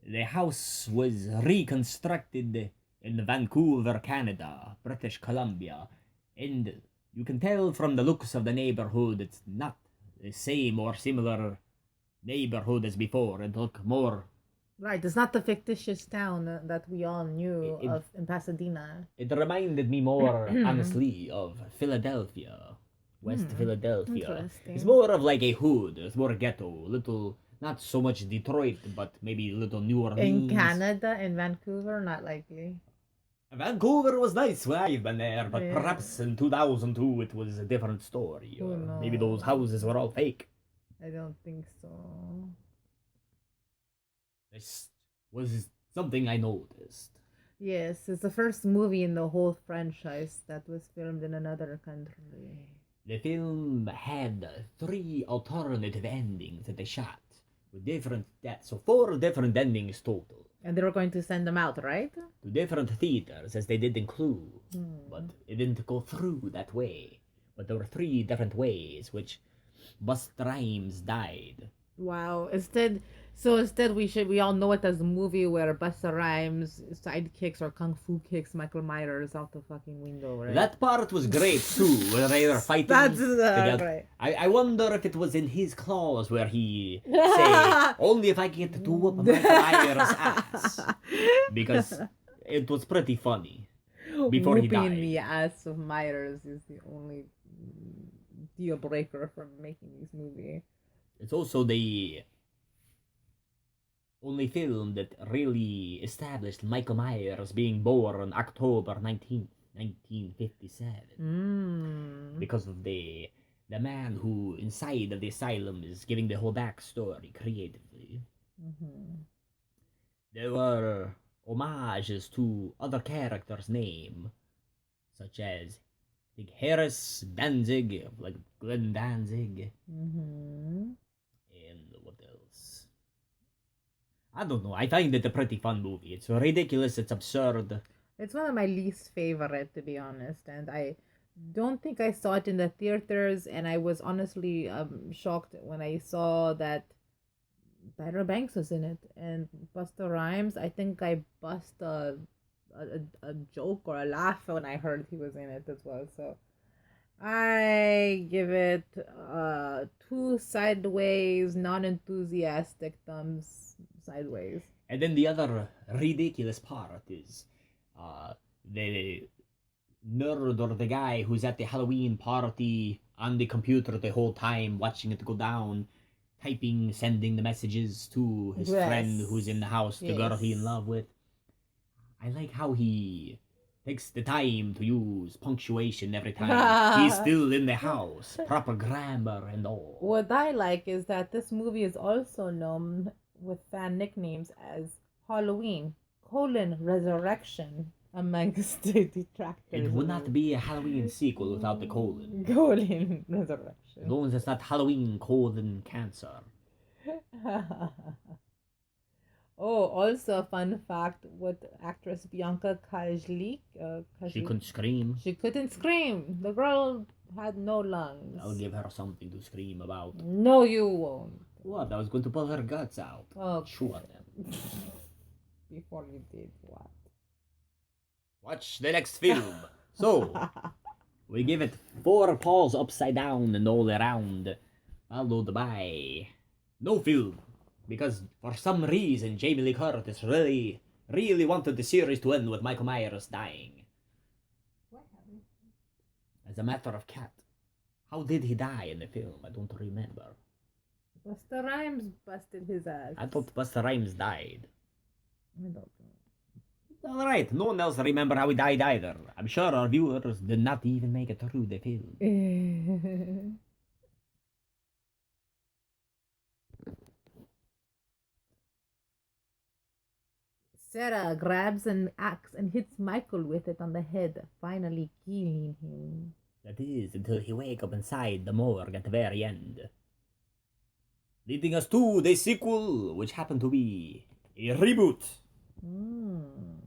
the house was reconstructed in Vancouver, Canada, British Columbia, and you can tell from the looks of the neighborhood it's not the same or similar neighborhood as before. It looked more... Right, it's not the fictitious town that we all knew of in Pasadena. It reminded me more, honestly, of Philadelphia. West Philadelphia. It's more of like a hood. It's more ghetto. Not so much Detroit, but maybe a little New Orleans. In Canada, in Vancouver, not likely. Vancouver was nice when I've been there, but Yeah. perhaps in 2002 it was a different story. Who Or maybe those knows? houses were all fake. I don't think so. This was something I noticed. Yes, it's the first movie in the whole franchise that was filmed in another country. The film had 3 alternative endings that they shot with different deaths, so 4 different endings total. And they were going to send them out, right? To different theaters, as they did include, Hmm. but it didn't go through that way. But there were 3 different ways which Busta Rhymes died. Wow. Instead, we all know it as the movie where Busta Rhymes sidekicks or kung fu kicks Michael Myers out the fucking window, right? That part was great too, where they were fighting. That's together. right. I wonder if it was in his clause where he say, "Only if I get to whoop Michael Myers' ass," because it was pretty funny. Before he Whooping died. the ass of Myers is the only deal breaker for making this movie. It's also the only film that really established Michael Myers being born October 19th, 1957. Because of the man who inside of the asylum is giving the whole backstory creatively. There were homages to other characters' name, such as I think Harris Danzig, like Glenn Danzig. And what else? I don't know. I find it a pretty fun movie. It's ridiculous. It's absurd. It's one of my least favorite, to be honest, and I don't think I saw it in the theaters, and I was honestly shocked when I saw that Tyra Banks was in it and Busta Rhymes. I think I bust a joke or a laugh when I heard he was in it as well. So I give it 2 sideways, non-enthusiastic thumbs sideways. And then the other ridiculous part is the nerd or the guy who's at the Halloween party on the computer the whole time watching it go down, typing, sending the messages to his friend who's in the house, the girl he's in love with. I like how he takes the time to use punctuation every time he's still in the house, proper grammar and all. What I like is that this movie is also known with fan nicknames as Halloween, Resurrection amongst the detractors. It would not be a Halloween sequel without the colon. Resurrection. As long as it's not Halloween cancer. Oh, also a fun fact with actress Bianca Kajlik. She couldn't scream. She couldn't scream. The girl had no lungs. I'll give her something to scream about. No, you won't. What? I was going to pull her guts out. Oh, Sure. before you did what? Watch the next film. So, we give it 4 paws upside down and all around, followed by no film. Because for some reason, Jamie Lee Curtis really wanted the series to end with Michael Myers dying. As a matter of fact, how did he die in the film? I don't remember. Busta Rhymes busted his ass. I thought Busta Rhymes died. I don't know. Alright, no one else remember how he died either. I'm sure our viewers did not even make it through the film. Sarah grabs an axe and hits Michael with it on the head, finally killing him. That is, until he wake up inside the morgue at the very end. Leading us to the sequel, which happened to be a reboot.